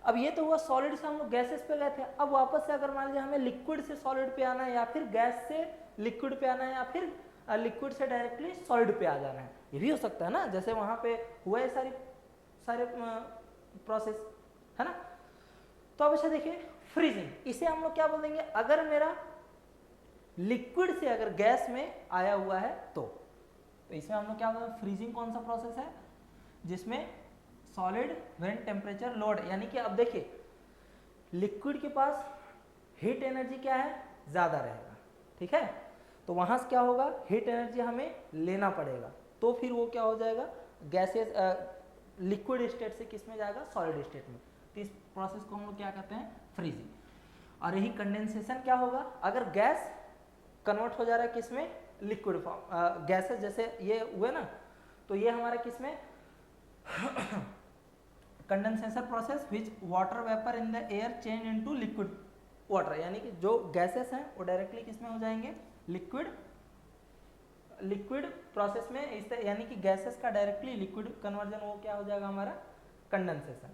अब ये तो हुआ सॉलिड से हम लोग गैसेस पे गए थे, अब वापस से अगर मान लीजिए हमें लिक्विड से सॉलिड पे आना है, या फिर गैस से लिक्विड पे आना है, या फिर लिक्विड से डायरेक्टली सॉलिड पे आ जाना है, ये भी हो सकता है ना, जैसे वहां पे हुआ है सारे प्रोसेस, है ना। तो अब अच्छा देखिए फ्रीजिंग, इसे हम लोग क्या बोल देंगे, अगर मेरा लिक्विड से अगर गैस में आया हुआ है तो इसमें हम लोग क्या बोलते हैं, फ्रीजिंग कौन सा प्रोसेस है, जिसमें सॉलिड व्हेन टेम्परेचर लोड, यानी कि अब देखिए लिक्विड के पास हीट एनर्जी क्या है, ज्यादा रहेगा, ठीक है, तो वहां से क्या होगा, हीट एनर्जी हमें लेना पड़ेगा, तो फिर वो क्या हो जाएगा, गैसेस लिक्विड स्टेट से किस में जाएगा, सॉलिड स्टेट में। तो इस प्रोसेस को हम लोग क्या कहते हैं, फ्रीजिंग। और यही कंडेंसेशन क्या होगा, अगर गैस कन्वर्ट हो जा रहा है किस में, लिक्विड फॉर्म, गैसेस जैसे ये हुए ना, तो ये हमारा किस में condensation process which water vapour in the air change into liquid water, यानी कि जो गैसेस हैं वो डायरेक्टली किस में हो जाएंगे, लिक्विड प्रोसेस में, इस यानी कि गैसेस का डायरेक्टली लिक्विड कन्वर्जन वो क्या हो जाएगा हमारा कंडेंसेशन।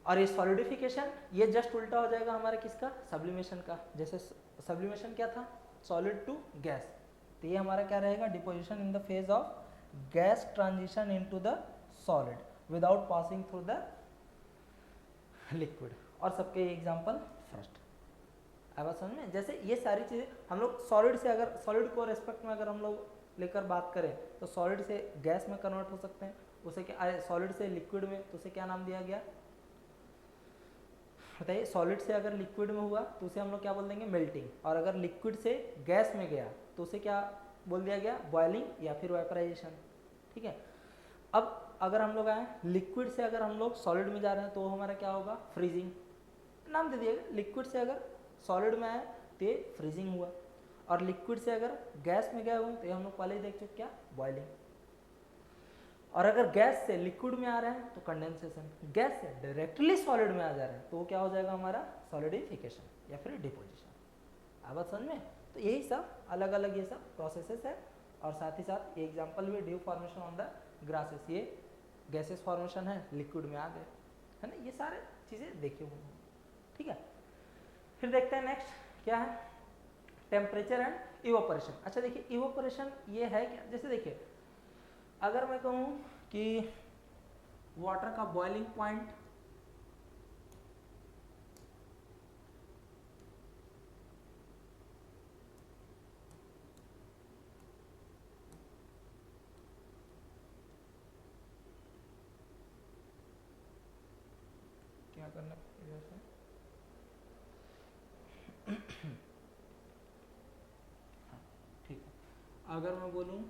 और ये सॉलिडिफिकेशन ये जस्ट उल्टा हो जाएगा हमारा किसका, सब्लिमेशन का। जैसे सब्लिमेशन क्या था, सॉलिड टू गैस, तो ये हमारा क्या रहेगा, deposition in the phase of gas transition into the solid without passing through the liquid. और सबके एग्जांपल फर्स्ट अब समझ में। जैसे ये सारी चीज़ें हम लोग सॉलिड से, अगर सॉलिड को रेस्पेक्ट में अगर हम लोग लेकर बात करें तो सॉलिड से गैस में कन्वर्ट हो सकते हैं, उसे क्या, सॉलिड से लिक्विड में, तो उसे क्या नाम दिया गया बताइए। सॉलिड से अगर लिक्विड में हुआ तो उसे हम लोग क्या बोल देंगे, मेल्टिंग। और अगर लिक्विड से गैस में गया तो उसे क्या बोल दिया गया, बॉइलिंग या फिर वेपराइजेशन, ठीक है। अब अगर हम लोग आए लिक्विड से अगर हम लोग सॉलिड में जा रहे हैं तो हमारा क्या होगा, फ्रीजिंग नाम दे दिएगा। लिक्विड से अगर सॉलिड में आए तो ये फ्रीजिंग हुआ, और लिक्विड से अगर गैस में गए हुए तो ये हम लोग पहले ही देख चुके क्या, बॉइलिंग। और अगर गैस से लिक्विड में आ रहे हैं तो कंडेंसेशन, गैस से डायरेक्टली सॉलिड में आ जा रहे हैं तो वो क्या हो जाएगा हमारा, सॉलिडिफिकेशन या फिर डिपोजिशन। आप बात समझ में। तो यही सब अलग अलग ये सब प्रोसेसेस है और साथ ही साथ ये एग्जाम्पल भी due formation on the grasses, ये गैसेस फॉर्मेशन है, लिक्विड में आ गए, है ना, ये सारे चीज़ें देखे हुए हैं, ठीक है। फिर देखते हैं नेक्स्ट क्या है, टेम्परेचर एंड इवोपरेशन। अच्छा देखिए इवोपरेशन ये है क्या, जैसे देखिए अगर मैं कहूँ कि वाटर का बॉइलिंग पॉइंट क्या करना इधर से हाँ ठीक है, अगर मैं बोलूँ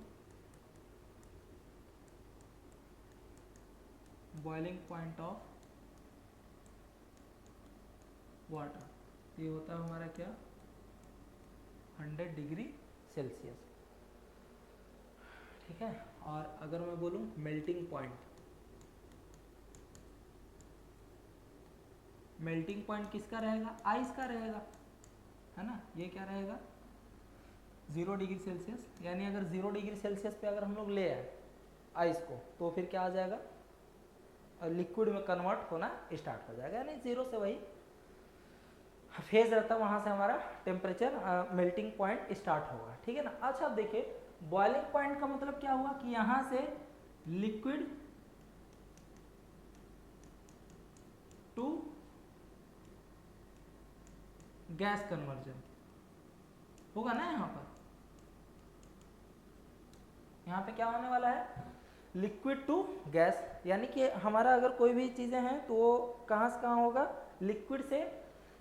बॉइलिंग पॉइंट ऑफ वाटर, ये होता है हमारा क्या 100 डिग्री सेल्सियस, ठीक है। और अगर मैं बोलूँ मेल्टिंग पॉइंट, मेल्टिंग पॉइंट किसका रहेगा, आइस का रहेगा, है ना, ये क्या रहेगा 0 डिग्री सेल्सियस, यानी अगर 0 डिग्री सेल्सियस पे अगर हम लोग ले आए आइस को तो फिर क्या आ जाएगा, लिक्विड में कन्वर्ट होना स्टार्ट हो जाएगा, यानी 0 से वही फेज रहता है, वहां से हमारा टेम्परेचर मेल्टिंग पॉइंट स्टार्ट होगा, ठीक है ना। अच्छा अब देखिए बॉइलिंग पॉइंट का मतलब क्या हुआ कि यहां से लिक्विड टू गैस कन्वर्जन होगा ना, यहाँ पे क्या होने वाला है लिक्विड टू गैस, यानी कि हमारा अगर कोई भी चीज़ें हैं तो वो कहाँ से कहाँ होगा, लिक्विड से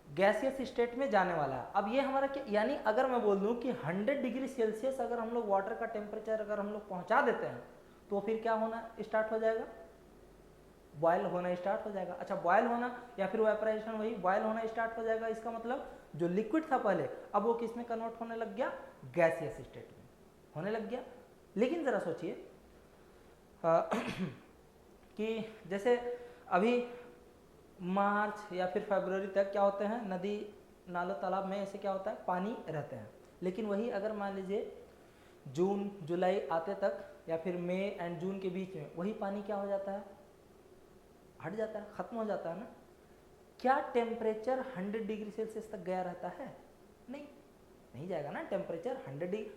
गैसियस स्टेट में जाने वाला है। अब ये हमारा क्या, यानी अगर मैं बोल दूं कि 100 डिग्री सेल्सियस अगर हम लोग वाटर का टेम्परेचर अगर हम लोग पहुंचा देते हैं तो फिर क्या होना स्टार्ट हो जाएगा, बॉयल होना स्टार्ट हो जाएगा। अच्छा बॉयल होना या फिर वेपराइजेशन, वही बॉयल होना स्टार्ट हो जाएगा, इसका मतलब जो लिक्विड था पहले अब वो किस में कन्वर्ट होने लग गया, गैसियस स्टेट में होने लग गया। लेकिन ज़रा सोचिए कि जैसे अभी मार्च या फिर फरवरी तक क्या होते हैं, नदी नालों तालाब में ऐसे क्या होता है पानी रहते हैं, लेकिन वही अगर मान लीजिए जून जुलाई आते तक या फिर मई एंड जून के बीच में वही पानी क्या हो जाता है, हट जाता है, खत्म हो जाता है ना। क्या टेम्परेचर 100 डिग्री सेल्सियस तक गया रहता है, नहीं जाएगा ना टेम्परेचर 100 डिग्री,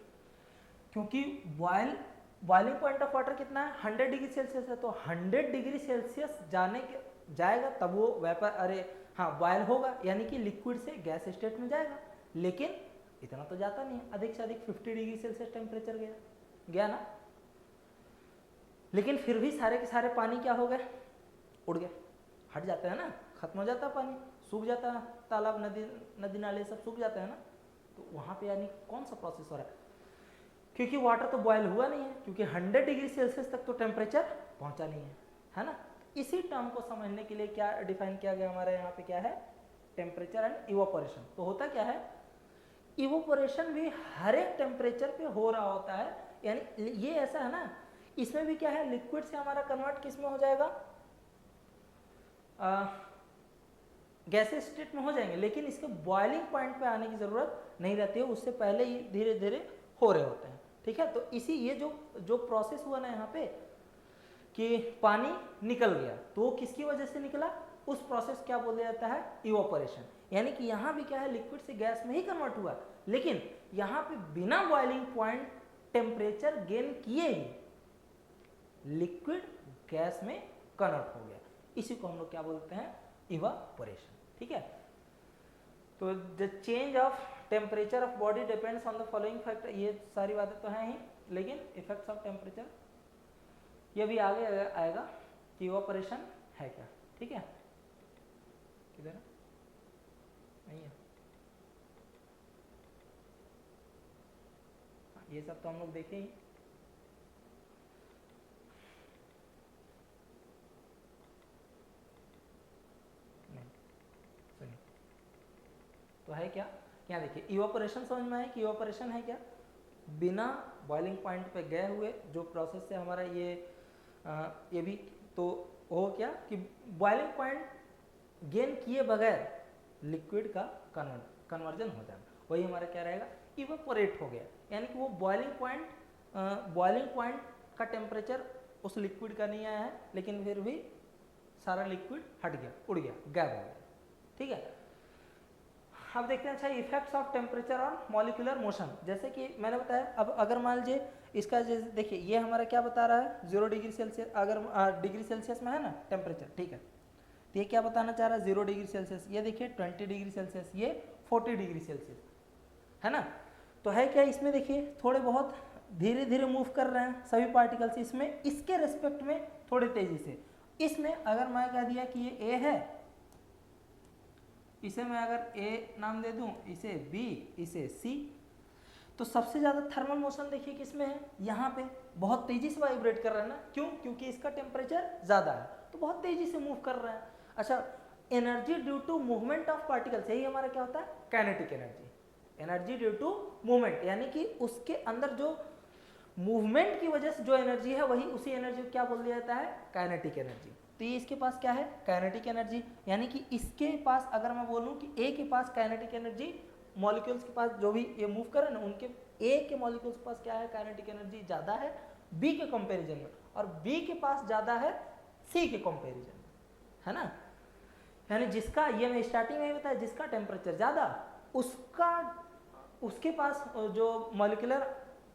क्योंकि बॉइलिंग पॉइंट ऑफ वाटर कितना है 100 डिग्री सेल्सियस है, तो 100 डिग्री सेल्सियस जाएगा तब वो वेपर बॉयल होगा, यानी कि लिक्विड से गैस स्टेट में जाएगा, लेकिन इतना तो जाता नहीं है, अधिक से अधिक 50 डिग्री सेल्सियस टेम्परेचर गया ना, लेकिन फिर भी सारे के सारे पानी क्या हो गए, उड़ गए, हट जाता है ना, खत्म हो जाता है पानी, सूख जाता है तालाब नदी नाले सब सूख जाते हैं ना। तो वहाँ पे यानी कौन सा प्रोसेस हो रहा है, क्योंकि वाटर तो बॉयल हुआ नहीं है, क्योंकि 100 डिग्री सेल्सियस तक तो टेम्परेचर पहुंचा नहीं है ना। इसी टर्म को समझने के लिए क्या डिफाइन किया गया हमारे यहाँ पे, क्या है टेम्परेचर एंड इवोपोरेशन। तो होता क्या है, इवोपोरेशन भी हर एक टेम्परेचर पे हो रहा होता है, यानी ये ऐसा है ना, इसमें भी क्या है लिक्विड से हमारा कन्वर्ट किस में हो जाएगा, गैसेस स्टेट में हो जाएंगे, लेकिन इसके बॉइलिंग पॉइंट पे आने की जरूरत नहीं रहती है, उससे पहले ही धीरे धीरे हो रहे होते हैं, ठीक है। तो इसी ये जो प्रोसेस हुआ ना यहाँ पे कि पानी निकल गया, तो वो किसकी वजह से निकला, उस प्रोसेस क्या बोला जाता है, इवोपोरेशन। यानी कि यहाँ भी क्या है लिक्विड से गैस में ही कन्वर्ट हुआ, लेकिन यहाँ पे बिना बॉइलिंग पॉइंट टेम्परेचर गेन किए ही लिक्विड गैस में कन्वर्ट हो गया, इसी को हम लोग क्या बोलते हैं, इवापोरेशन, ठीक है। तो the change of temperature of body depends on the following factor, ये सारी बातें तो हैं ही, लेकिन इफेक्ट्स ऑफ टेम्परेचर ये भी आगे आएगा कि इवापोरेशन है क्या, ठीक है। किधर है, नहीं है, ये सब तो हम लोग देखे ही। तो है क्या, क्या देखिए इवापोरेशन समझ में आए कि इवापोरेशन है क्या, बिना बॉइलिंग पॉइंट पे गए हुए जो प्रोसेस से हमारा ये भी तो हो क्या कि बॉइलिंग पॉइंट गेन किए बगैर लिक्विड का कन्वर्जन हो जाना, वही हमारा क्या रहेगा, इवापोरेट हो गया, यानी कि वो बॉइलिंग पॉइंट बॉइलिंग पॉइंट का टेम्परेचर उस लिक्विड का नहीं आया है, लेकिन फिर भी सारा लिक्विड हट गया, उड़ गया, गायब हो गया। ठीक है, अब देखते हैं अच्छा effects of temperature on molecular motion. जैसे कि मैंने बताया, अब अगर मान लीजिए इसका जैसे देखिए ये हमारा क्या बता रहा है 0 डिग्री सेल्सियस, अगर डिग्री सेल्सियस में है ना टेम्परेचर, ठीक है, तो ये क्या बताना चाह रहा है 0 डिग्री सेल्सियस, ये देखिए 20 डिग्री सेल्सियस, ये 40 डिग्री सेल्सियस, है ना। तो है क्या इसमें देखिए थोड़े बहुत धीरे धीरे मूव कर रहे हैं सभी पार्टिकल्स, इसमें इसके रेस्पेक्ट में थोड़े तेजी से। इसमें अगर मैं कह दिया कि ये A है, इसे मैं अगर A नाम दे दूं, इसे B, इसे C, तो सबसे ज़्यादा थर्मल मोशन देखिए किसमें है, यहाँ पे बहुत तेजी से वाइब्रेट कर रहा है ना, क्यों, क्योंकि इसका टेम्परेचर ज़्यादा है तो बहुत तेजी से मूव कर रहा है। अच्छा, energy due to movement of particles, यही हमारा क्या होता है kinetic energy. Energy due to movement यानी कि उसके अंदर जो मूवमेंट की वजह से जो एनर्जी है वही उसी एनर्जी को क्या बोल दिया जाता है काइनेटिक एनर्जी। तो ये इसके पास क्या है काइनेटिक एनर्जी, यानी कि इसके पास अगर मैं बोलूं कि A के पास काइनेटिक एनर्जी, मॉलिक्यूल्स के पास जो भी ये मूव कर रहे हैं ना उनके A के मॉलिक्यूल्स के पास क्या है काइनेटिक एनर्जी ज़्यादा है B के कंपैरिजन में, और B के पास ज़्यादा है C के कंपैरिजन में, है ना। यानी जिसका, ये मैं स्टार्टिंग में ही बताया, जिसका टेम्परेचर ज़्यादा उसका उसके पास जो मॉलिक्यूलर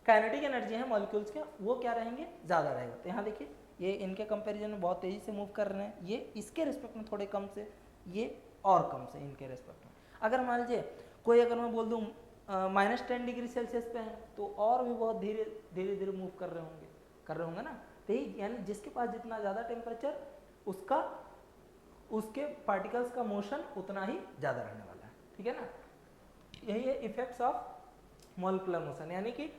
काइनेटिक एनर्जी है मॉलिक्यूल्स के वो क्या रहेंगे ज़्यादा रहेगा। तो यहाँ देखिए ये इनके कंपैरिजन में बहुत तेज़ी से मूव कर रहे हैं, ये इसके रिस्पेक्ट में थोड़े कम से, ये और कम से इनके रिस्पेक्ट में। अगर मान लीजिए कोई अगर मैं बोल दूँ -10 डिग्री सेल्सियस पे है तो और भी बहुत धीरे धीरे मूव कर रहे होंगे ना। तो यही यानी जिसके पास जितना ज़्यादा टेम्परेचर उसका उसके पार्टिकल्स का मोशन उतना ही ज़्यादा रहने वाला है, ठीक है ना। यही है इफेक्ट्स ऑफ मॉलिक्यूलर मोशन, यानी कि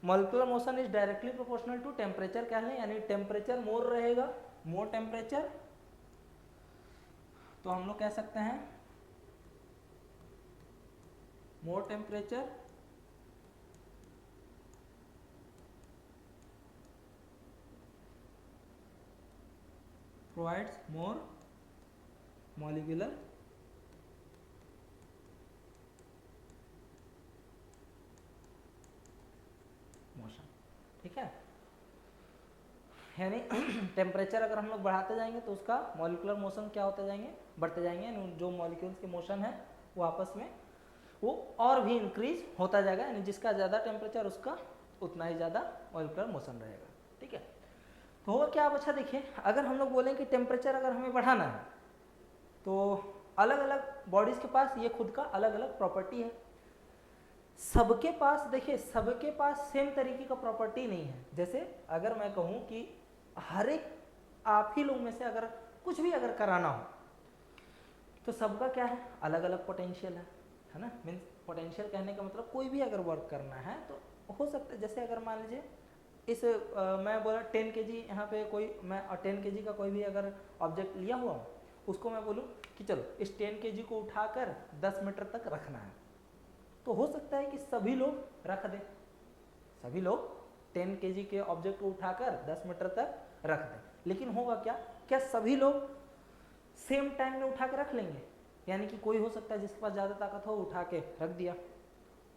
molecular motion is directly proportional to temperature, क्या है यानी टेम्परेचर मोर रहेगा, मोर टेम्परेचर तो हम लोग कह सकते हैं more temperature provides more molecular motion, ठीक है। यानी टेम्परेचर अगर हम लोग बढ़ाते जाएंगे तो उसका मॉलिक्यूलर मोशन क्या होते जाएंगे, बढ़ते जाएंगे, जो मॉलिक्यूल्स के मोशन है वो आपस में वो और भी इंक्रीज होता जाएगा, यानी जिसका ज़्यादा टेम्परेचर उसका उतना ही ज़्यादा मॉलिक्यूलर मोशन रहेगा, ठीक है। तो होगा क्या, अब अच्छा देखिए अगर हम लोग बोलें कि टेम्परेचर अगर हमें बढ़ाना है तो अलग अलग बॉडीज़ के पास ये खुद का अलग अलग प्रॉपर्टी है। सबके पास देखिए सबके पास सेम तरीके का प्रॉपर्टी नहीं है। जैसे अगर मैं कहूँ कि हर एक आप ही लोग में से अगर कुछ भी अगर कराना हो तो सबका क्या है अलग अलग पोटेंशियल है ना। मीन्स पोटेंशियल कहने का मतलब कोई भी अगर वर्क करना है तो हो सकता है, जैसे अगर मान लीजिए इस मैं बोला 10 kg यहाँ पे कोई मैं 10 kg का कोई भी अगर ऑब्जेक्ट लिया हुआ हूँ उसको मैं बोलूँ कि चलो इस 10 kg को उठाकर 10 मीटर तक रखना है, तो हो सकता है कि सभी लोग रख दें, सभी लोग 10 kg के ऑब्जेक्ट को उठाकर 10 मीटर तक रख दें। लेकिन होगा क्या, क्या सभी लोग सेम टाइम में उठा के रख लेंगे? यानी कि कोई हो सकता है जिसके पास ज़्यादा ताकत हो उठा के रख दिया,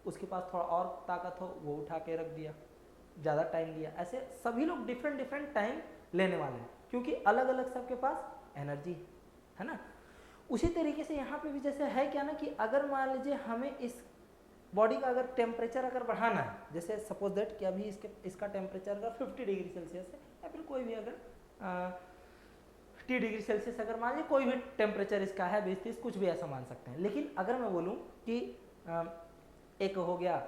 उसके पास थोड़ा और ताकत हो वो उठा के रख दिया, ज़्यादा टाइम लिया। ऐसे सभी लोग डिफरेंट टाइम लेने वाले हैं क्योंकि अलग अलग सबके पास एनर्जी है ना। उसी तरीके से यहाँ पे भी जैसे है क्या ना कि अगर मान लीजिए हमें इस बॉडी का अगर टेम्परेचर अगर बढ़ाना है, जैसे सपोज दैट कि अभी इसका टेम्परेचर अगर 50 डिग्री सेल्सियस है या फिर कोई भी अगर 30 डिग्री सेल्सियस अगर मान लीजिए कोई भी टेम्परेचर इसका है 20-30 कुछ भी ऐसा मान सकते हैं। लेकिन अगर मैं बोलूँ कि एक हो गया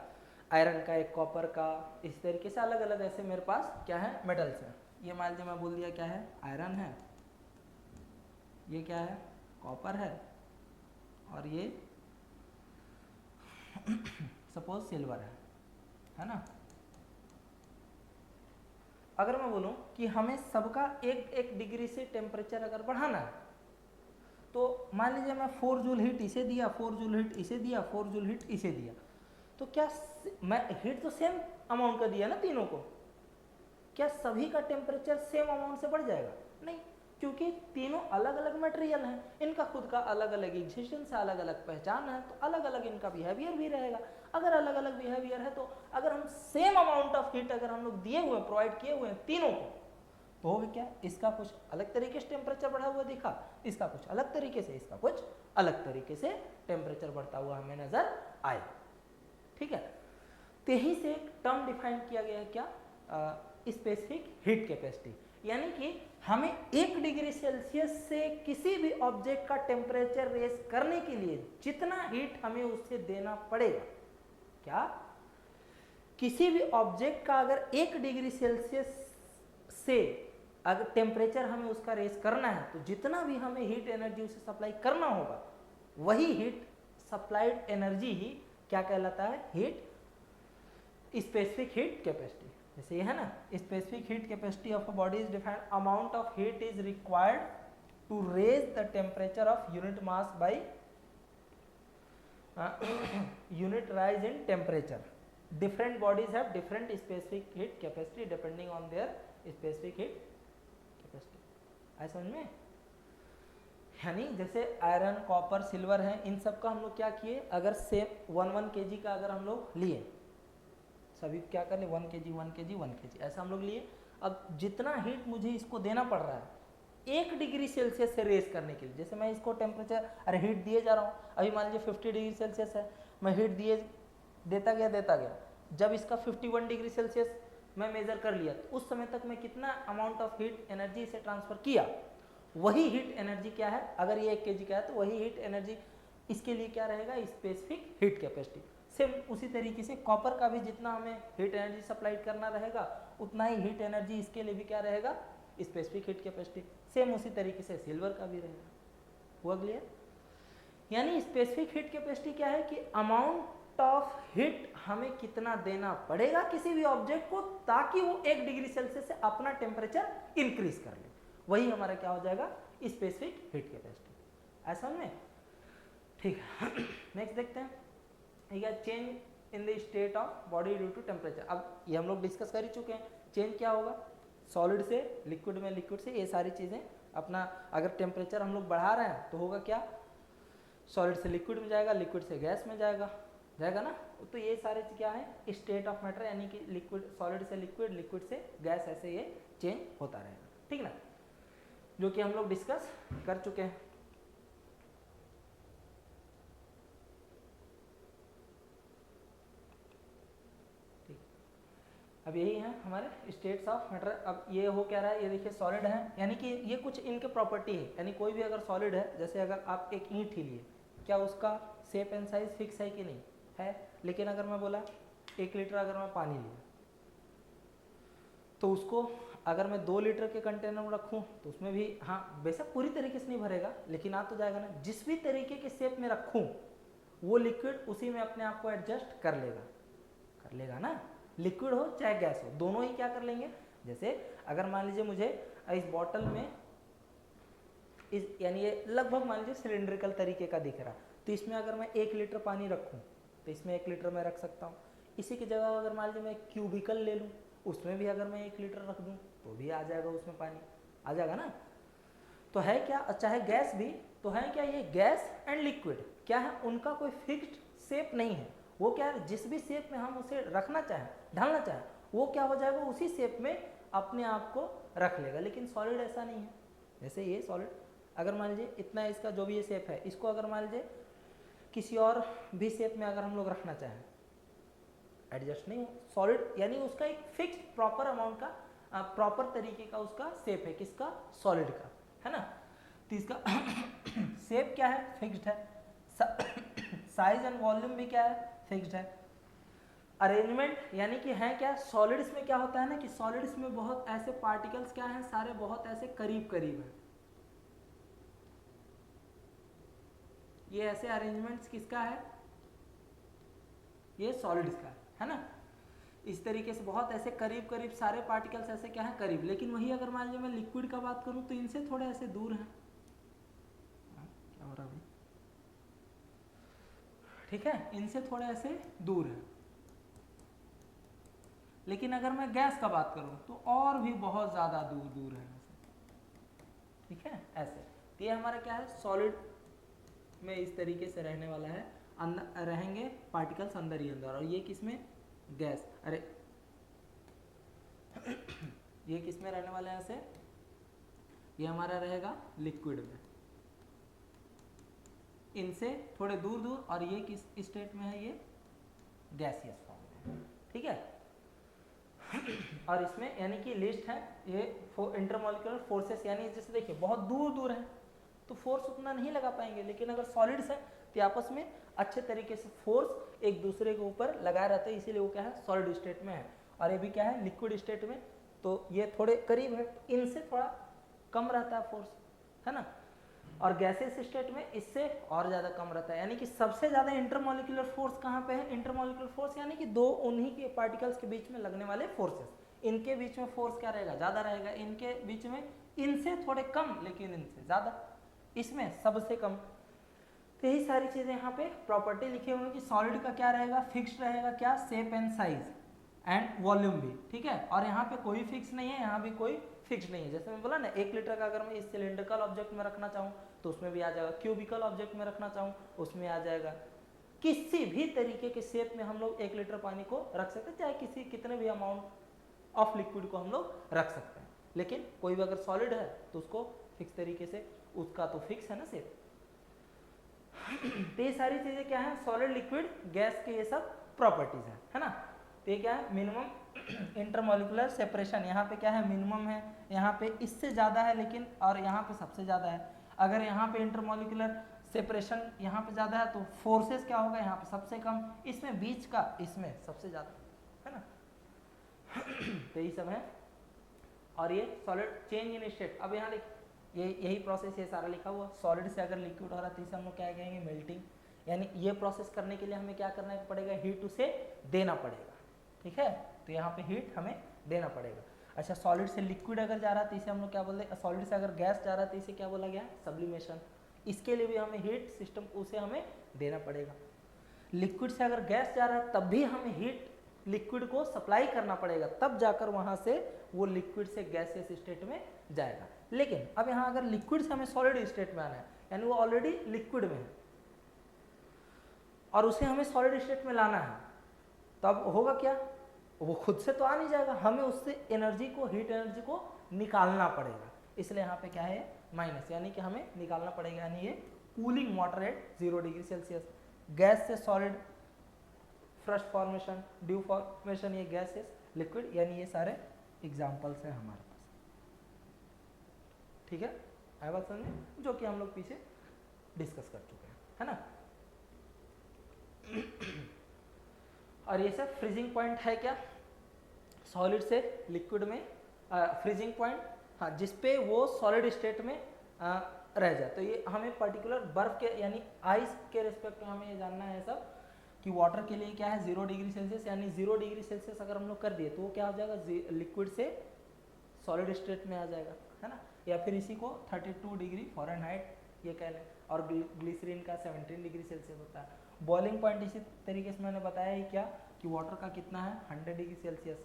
आयरन का, एक कॉपर का, इस तरीके से अलग अलग ऐसे मेरे पास क्या है मेटल्स हैं। ये मान लीजिए मैं बोल दिया क्या है आयरन है, ये क्या है कॉपर है, और ये सपोज सिल्वर है ना। अगर मैं बोलूं कि हमें सबका एक डिग्री से टेम्परेचर अगर बढ़ाना है तो मान लीजिए मैं 4 जूल हीट इसे दिया, 4 जूल हीट इसे दिया, 4 जूल हीट इसे दिया, तो क्या मैं हीट तो सेम अमाउंट का दिया ना तीनों को, क्या सभी का टेम्परेचर सेम अमाउंट से बढ़ जाएगा? नहीं, क्योंकि तीनों अलग अलग मटेरियल हैं, इनका खुद का अलग अलग एग्जिस्टेंस है, अलग अलग पहचान है, तो अलग अलग इनका बिहेवियर भी रहेगा। अगर अलग अलग बिहेवियर है तो अगर हम सेम अमाउंट ऑफ हीट अगर हम लोग दिए हुए प्रोवाइड किए हुए हैं तीनों को, तो होगा क्या, इसका कुछ अलग तरीके से टेम्परेचर बढ़ा हुआ दिखा, इसका कुछ अलग तरीके से, इसका कुछ अलग तरीके से टेम्परेचर बढ़ता हुआ हमें नजर आए। ठीक है, तो यही से एक टर्म डिफाइन किया गया है क्या, स्पेसिफिक हीट कैपेसिटी, यानी कि हमें 1 डिग्री सेल्सियस से किसी भी ऑब्जेक्ट का टेम्परेचर रेज करने के लिए जितना हीट हमें उससे देना पड़ेगा, क्या किसी भी ऑब्जेक्ट का अगर 1 डिग्री सेल्सियस से अगर टेम्परेचर हमें उसका रेज करना है तो जितना भी हमें हीट एनर्जी उसे सप्लाई करना होगा, वही हीट सप्लाइड एनर्जी ही क्या कहलाता है, हीट स्पेसिफिक हीट कैपेसिटी। जैसे ये है ना, specific heat capacity of a body is defined amount of heat is required to raise the temperature of unit mass by unit rise in temperature. Different bodies have different specific heat capacity depending on their specific heat capacity. ऐसा समझ में, यानी जैसे iron, copper, silver है, इन सब का हम लोग क्या किए, अगर सेम 1 kg का अगर हम लोग लिए, सभी क्या कर ले 1 kg 1 kg 1 kg ऐसा हम लोग लिए। अब जितना हीट मुझे इसको देना पड़ रहा है 1 डिग्री सेल्सियस से रेज करने के लिए, जैसे मैं इसको टेम्परेचर अरे हीट दिए जा रहा हूँ, अभी मान लीजिए 50 डिग्री सेल्सियस है, मैं हीट देता गया, जब इसका 51 डिग्री सेल्सियस मैं मेजर कर लिया तो उस समय तक मैं कितना अमाउंट ऑफ हीट एनर्जी से ट्रांसफर किया, वही हीट एनर्जी क्या है, अगर ये 1 kg का है तो वही हीट एनर्जी इसके लिए क्या रहेगा, स्पेसिफिक हीट कैपेसिटी। सेम उसी तरीके से कॉपर का भी जितना हमें हीट एनर्जी सप्लाई करना रहेगा उतना ही हीट एनर्जी इसके लिए भी क्या रहेगा, स्पेसिफिक हीट कैपेसिटी। सेम उसी तरीके से सिल्वर का भी रहेगा। हुआ क्लियर? यानी स्पेसिफिक हीट कैपेसिटी क्या है कि अमाउंट ऑफ हीट हमें कितना देना पड़ेगा किसी भी ऑब्जेक्ट को ताकि वो 1 डिग्री सेल्सियस से अपना टेम्परेचर इंक्रीज कर ले, वही हमारा क्या हो जाएगा, स्पेसिफिक हीट कैपेसिटी। ऐसा में ठीक है। नेक्स्ट देखते हैं, ठीक है, change in the state of body due to temperature. अब ये हम लोग डिस्कस कर ही चुके हैं, चेंज क्या होगा, सॉलिड से लिक्विड में, लिक्विड से, ये सारी चीज़ें अपना अगर टेम्परेचर हम लोग बढ़ा रहे हैं तो होगा क्या, सॉलिड से लिक्विड में जाएगा, लिक्विड से गैस में जाएगा ना। तो ये सारे क्या है, स्टेट ऑफ मैटर, यानी कि लिक्विड, सॉलिड से लिक्विड, लिक्विड से गैस, ऐसे ये चेंज होता रहेगा। ठीक ना, जो कि हम लोग डिस्कस कर चुके हैं। ठीक, अब यही है हमारे स्टेट्स ऑफ मैटर। अब ये हो क्या रहा है, ये देखिए सॉलिड है, यानी कि ये कुछ इनके प्रॉपर्टी है, यानी कोई भी अगर सॉलिड है, जैसे अगर आप एक ईंट ही लिए, क्या उसका शेप एंड साइज फिक्स है कि नहीं है, लेकिन अगर मैं बोला 1 लीटर अगर मैं पानी लिया तो उसको अगर मैं 2 लीटर के कंटेनर में रखूं तो उसमें भी, हाँ बेशक पूरी तरीके से नहीं भरेगा लेकिन आ तो जाएगा ना, जिस भी तरीके के शेप में रखूं वो लिक्विड उसी में अपने आप को एडजस्ट कर लेगा ना, लिक्विड हो चाहे गैस हो, दोनों ही क्या कर लेंगे। जैसे अगर मान लीजिए मुझे इस बॉटल में यानी ये लगभग मान लीजिए सिलिंड्रिकल तरीके का दिख रहा, तो इसमें अगर मैं 1 लीटर पानी रखूं तो इसमें 1 लीटर मैं रख सकता हूँ। इसी की जगह अगर मान लीजिए मैं क्यूबिकल ले लूँ, उसमें भी अगर मैं 1 लीटर रख दूँ तो भी आ जाएगा, उसमें पानी आ जाएगा ना। तो है क्या, चाहे गैस भी, तो है क्या, ये गैस एंड लिक्विड क्या है, उनका कोई फिक्स्ड शेप नहीं है, वो क्या है, जिस भी शेप में हम उसे रखना चाहें, ढालना चाहें, वो क्या हो जाएगा, उसी शेप में अपने आप को रख लेगा। लेकिन सॉलिड ऐसा नहीं है। जैसे ये सॉलिड अगर मान लीजिए इतना इसका जो भी ये शेप है, इसको अगर मान लीजिए किसी और भी शेप में अगर हम लोग रखना चाहें, एडजस्ट नहीं हो, सॉलिड यानी उसका एक फिक्स प्रॉपर अमाउंट का, प्रॉपर तरीके का उसका शेप है, किसका, सॉलिड का, है ना। तो इसका शेप क्या है, फिक्स्ड है, साइज एंड वॉल्यूम भी क्या है, फिक्स्ड है। अरेंजमेंट यानी कि है क्या, सॉलिड्स में क्या होता है ना कि सॉलिड्स में बहुत ऐसे पार्टिकल्स क्या हैं, सारे बहुत ऐसे करीब करीब हैं। ये ऐसे अरेंजमेंट्स किसका है, ये सॉलिड्स का है ना। इस तरीके से बहुत ऐसे करीब करीब सारे पार्टिकल्स ऐसे क्या है, करीब। लेकिन वही अगर मान लीजिए मैं लिक्विड का बात करूं तो इनसे थोड़े ऐसे दूर हैं। क्या हो रहा है, ठीक है, इनसे थोड़े ऐसे दूर है। लेकिन अगर मैं गैस का बात करूं तो और भी बहुत ज़्यादा दूर दूर है। ठीक है ऐसे। तो ये हमारा क्या है, सॉलिड में इस तरीके से रहने वाला है, अंदर रहेंगे पार्टिकल्स अंदर ही अंदर, और ये किसमें, गैस, अरे ये किसमें रहने वाला है ऐसे, ये हमारा रहेगा लिक्विड में, इनसे थोड़े दूर दूर, और ये किस स्टेट में है, ये गैसियस फॉर्म में, ठीक है। और इसमें यानी कि लिस्ट है ये इंटरमॉलिक्यूलर फोर्सेस, यानी जैसे देखिए बहुत दूर दूर है तो फोर्स उतना नहीं लगा पाएंगे, लेकिन अगर सॉलिड्स है तो आपस में अच्छे तरीके से फोर्स एक दूसरे के ऊपर लगाए रहते हैं, इसीलिए वो क्या है, सॉलिड स्टेट में है। और ये भी क्या है, लिक्विड स्टेट में, तो ये थोड़े करीब है, इनसे थोड़ा कम रहता है फोर्स, है ना। और गैसेस स्टेट में इससे और ज़्यादा कम रहता है, यानी कि सबसे ज़्यादा इंटरमॉलिक्यूलर फोर्स कहाँ पे है, इंटरमॉलिक्यूलर फोर्स यानी कि दो उन्हीं के पार्टिकल्स के बीच में लगने वाले फोर्सेस, इनके बीच में फोर्स क्या रहेगा, ज़्यादा रहेगा, इनके बीच में इनसे थोड़े कम लेकिन इनसे ज़्यादा, इसमें सबसे कम। तो यही सारी चीज़ें यहाँ पे प्रॉपर्टी लिखी हुई है कि सॉलिड का क्या रहेगा, फिक्स्ड रहेगा, क्या, shape and size and volume भी, ठीक है। और यहाँ पे कोई फिक्स नहीं है, यहाँ भी कोई फिक्स नहीं है, जैसे मैं बोला ना 1 लीटर का अगर मैं इस सिलेंड्रिकल ऑब्जेक्ट में रखना चाहूँ तो उसमें भी आ जाएगा, क्यूबिकल ऑब्जेक्ट में रखना चाहूँ उसमें आ जाएगा, किसी भी तरीके के शेप में हम लोग 1 लीटर पानी को रख सकते हैं, चाहे किसी कितने भी अमाउंट ऑफ लिक्विड को हम लोग रख सकते हैं, लेकिन कोई भी अगर सॉलिड है तो उसको फिक्स तरीके से, उसका तो फिक्स है ना शेप। तो ये सारी चीजें क्या है, सॉलिड लिक्विड गैस के ये सब प्रॉपर्टीज है ना। तो ये क्या है, मिनिमम इंटरमॉलिक्यूलर सेपरेशन, यहाँ पे क्या है, मिनिमम है, यहाँ पे इससे ज़्यादा है लेकिन, और यहाँ पे सबसे ज़्यादा है। अगर यहाँ पे इंटरमॉलिक्यूलर सेपरेशन यहाँ पे ज़्यादा है तो फोर्सेस क्या होगा, यहाँ पे सबसे कम, इसमें बीच का, इसमें सबसे ज़्यादा, है ना। तो यही सब है। और ये सॉलिड चेंज इन स्टेट, अब यहाँ देखिए ये यही प्रोसेस ये सारा लिखा हुआ, सॉलिड से अगर लिक्विड हो रहा है तो इसे हम लोग क्या कहेंगे, मेल्टिंग, यानी ये प्रोसेस करने के लिए हमें क्या करना पड़ेगा, हीट उसे देना पड़ेगा, ठीक है। तो यहाँ पे हीट हमें देना पड़ेगा। अच्छा, सॉलिड से लिक्विड अगर जा रहा है तो इसे हम लोग क्या बोलते हैं, सॉलिड से अगर गैस जा रहा है तो इसे क्या बोला गया, सब्लिमेशन, इसके लिए भी हमें हीट सिस्टम उसे हमें देना पड़ेगा। लिक्विड से अगर गैस जा रहा है तब भी हमें हीट लिक्विड को सप्लाई करना पड़ेगा, तब जाकर वहां से वो लिक्विड से गैसियस स्टेट में जाएगा। लेकिन अब यहाँ अगर लिक्विड से हमें सॉलिड स्टेट में आना है, यानी वो ऑलरेडी लिक्विड में है और उसे हमें सॉलिड स्टेट में लाना है, तब होगा क्या, वो खुद से तो आ नहीं जाएगा, हमें उससे एनर्जी को, हीट एनर्जी को निकालना पड़ेगा। इसलिए यहाँ पे क्या है, माइनस, यानी कि हमें निकालना पड़ेगा, यानी ये cooling water at 0 degree Celsius, gas से solid, frost formation, dew formation, ये गैसेस, लिक्विड, यानी ये सारे एग्जाम्पल्स हैं हमारे पास, ठीक है। आया बात समझ में, जो कि हम लोग पीछे डिस्कस कर चुके हैं, है ना। और ये सब फ्रीजिंग पॉइंट है क्या, सॉलिड से लिक्विड में फ्रीजिंग पॉइंट, हाँ, जिसपे वो सॉलिड स्टेट में रह जाए। तो ये हमें पर्टिकुलर बर्फ के यानी आइस के रिस्पेक्ट में हमें ये जानना है सब कि वाटर के लिए क्या है 0 डिग्री सेल्सियस, यानी 0 डिग्री सेल्सियस अगर हम लोग कर दिए तो वो क्या हो जाएगा, लिक्विड से सॉलिड स्टेट में आ जाएगा, है ना। या फिर इसी को 32 डिग्री फ़ारेनहाइट ये कह लें, और ग्लिसरीन का 17 डिग्री सेल्सियस होता है। बॉइलिंग पॉइंट इसी तरीके से मैंने बताया ही क्या कि वाटर का कितना है 100 डिग्री सेल्सियस,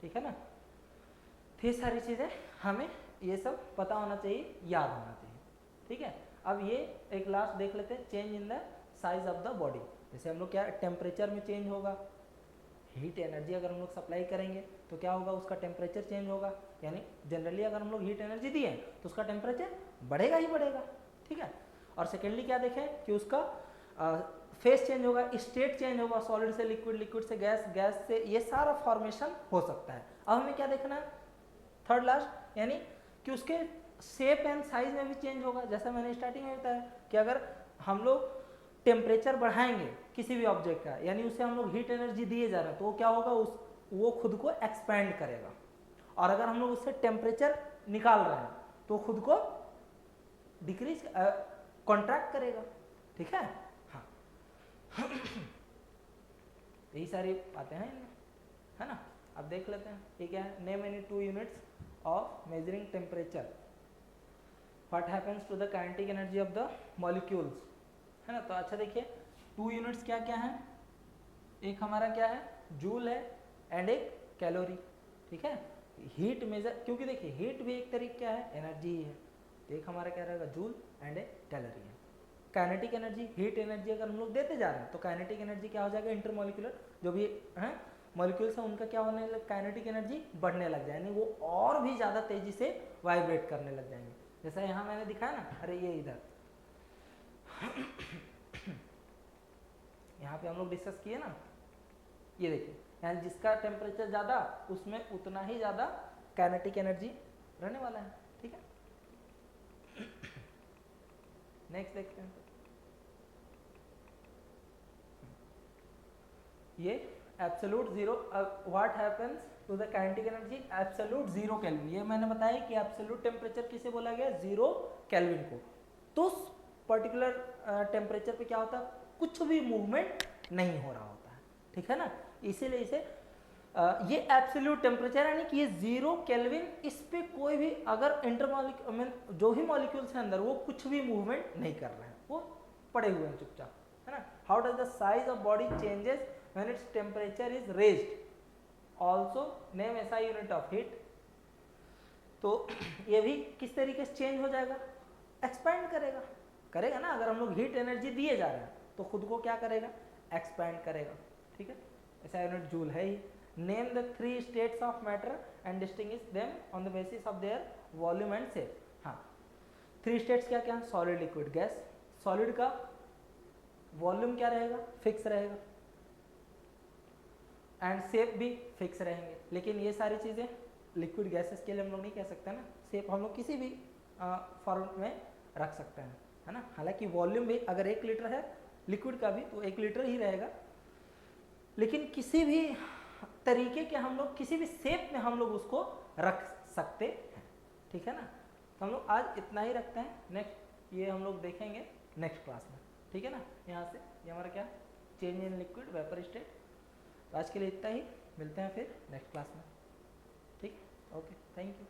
ठीक है ना। तो ये सारी चीज़ें हमें ये सब पता होना चाहिए, याद होना चाहिए, ठीक है। अब ये एक लास्ट देख लेते हैं, change in the size of the body. जैसे हम लोग क्या, टेम्परेचर में चेंज होगा, हीट एनर्जी अगर हम लोग सप्लाई करेंगे तो क्या होगा, उसका टेम्परेचर चेंज होगा, यानी जनरली अगर हम लोग हीट एनर्जी दिए तो उसका टेम्परेचर बढ़ेगा ही बढ़ेगा, ठीक है। और सेकेंडली क्या देखें कि उसका फेस चेंज होगा, स्टेट चेंज होगा, सॉलिड से लिक्विड, लिक्विड से गैस, गैस से, ये सारा फॉर्मेशन हो सकता है। अब हमें क्या देखना है, थर्ड लास्ट, यानी कि उसके शेप एंड साइज में भी चेंज होगा। जैसा मैंने स्टार्टिंग में बताया कि अगर हम लोग टेम्परेचर बढ़ाएंगे किसी भी ऑब्जेक्ट का, यानी उसे हम लोग हीट एनर्जी दिए जा रहे हैं, तो वो क्या होगा, वो खुद को एक्सपैंड करेगा। और अगर हम लोग उससे टेम्परेचर निकाल रहे हैं तो खुद को डिक्रीज कॉन्ट्रैक्ट करेगा, ठीक है। हाँ यही सारी बातें हैं इनमें, है ना। अब देख लेते हैं ये क्या है, name any 2 units of measuring temperature, what happens to the kinetic energy of the molecules, है ना। तो अच्छा देखिए 2 यूनिट्स क्या क्या है, एक हमारा क्या है, जूल है, एंड एक कैलोरी, ठीक है। हीट मेजर, क्योंकि देखिए हीट भी एक तरीके क्या है, एनर्जी ही है, एक हमारा क्या रहेगा जूल एंड ए कैलोरी है। काइनेटिक एनर्जी, हीट एनर्जी अगर हम लोग देते जा रहे हैं तो काइनेटिक एनर्जी क्या हो जाएगा, इंटरमोलिकुलर जो भी है मॉलिक्यूल्स है उनका क्या होने लग, काइनेटिक एनर्जी बढ़ने लग जाए, यानी वो और भी ज़्यादा तेजी से वाइब्रेट करने लग जाएंगे। जैसा यहाँ मैंने दिखाया ना, अरे ये इधर यहाँ पे हम लोग डिस्कस किए ना, ये देखिए यानी जिसका टेम्परेचर ज़्यादा उसमें उतना ही ज़्यादा काइनेटिक एनर्जी रहने वाला है। ठीक है, नेक्स्ट देखते हैं। ये absolute zero, what happens to the kinetic energy absolute zero kelvin. ये मैंने बताया कि एब्सोल्यूट टेम्परेचर किसे बोला गया, जीरो केल्विन को। तो उस पर्टिकुलर टेम्परेचर पे क्या होता है, कुछ भी मूवमेंट नहीं हो रहा होता है। ठीक है ना, इसीलिए इसे ये एब्सोल्यूट टेम्परेचर यानी कि ये जीरो केल्विन, इस पे कोई भी अगर इंटरमॉलिक्यूल जो भी मॉलिक्यूल्स है अंदर वो कुछ भी मूवमेंट नहीं कर रहे हैं, वो पड़े हुए हैं चुपचाप, है ना। How does the size of body changes when its temperature is raised, also name SI unit of heat. तो ये भी किस तरीके से चेंज हो जाएगा, एक्सपैंड करेगा, करेगा ना। अगर हम लोग हीट एनर्जी दिए जा रहे हैं तो खुद को क्या करेगा, एक्सपैंड करेगा। ठीक है, ऐसा यूनिट जूल है ही। Name the 3 states of matter and distinguish them on the basis of their volume and shape. हाँ, 3 स्टेट्स क्या क्या, सॉलिड, लिक्विड, गैस। सॉलिड का वॉल्यूम क्या रहेगा, फिक्स रहेगा, एंड शेप भी फिक्स रहेंगे। लेकिन ये सारी चीज़ें लिक्विड गैसेस के लिए हम लोग नहीं कह सकते ना, शेप हम लोग किसी भी फॉर्मेट में रख सकते हैं, है ना। हालांकि वॉल्यूम भी अगर 1 लीटर है लिक्विड का भी तो 1 लीटर ही रहेगा, लेकिन किसी भी तरीके के हम लोग किसी भी शेप में हम लोग उसको रख सकते हैं। ठीक है ना, तो हम लोग आज इतना ही रखते हैं, नेक्स्ट ये हम लोग देखेंगे नेक्स्ट क्लास में। ठीक है ना, यहाँ से ये हमारा क्या, change in liquid vapour state. तो आज के लिए इतना ही, मिलते हैं फिर नेक्स्ट क्लास में। ठीक, ओके, थैंक यू।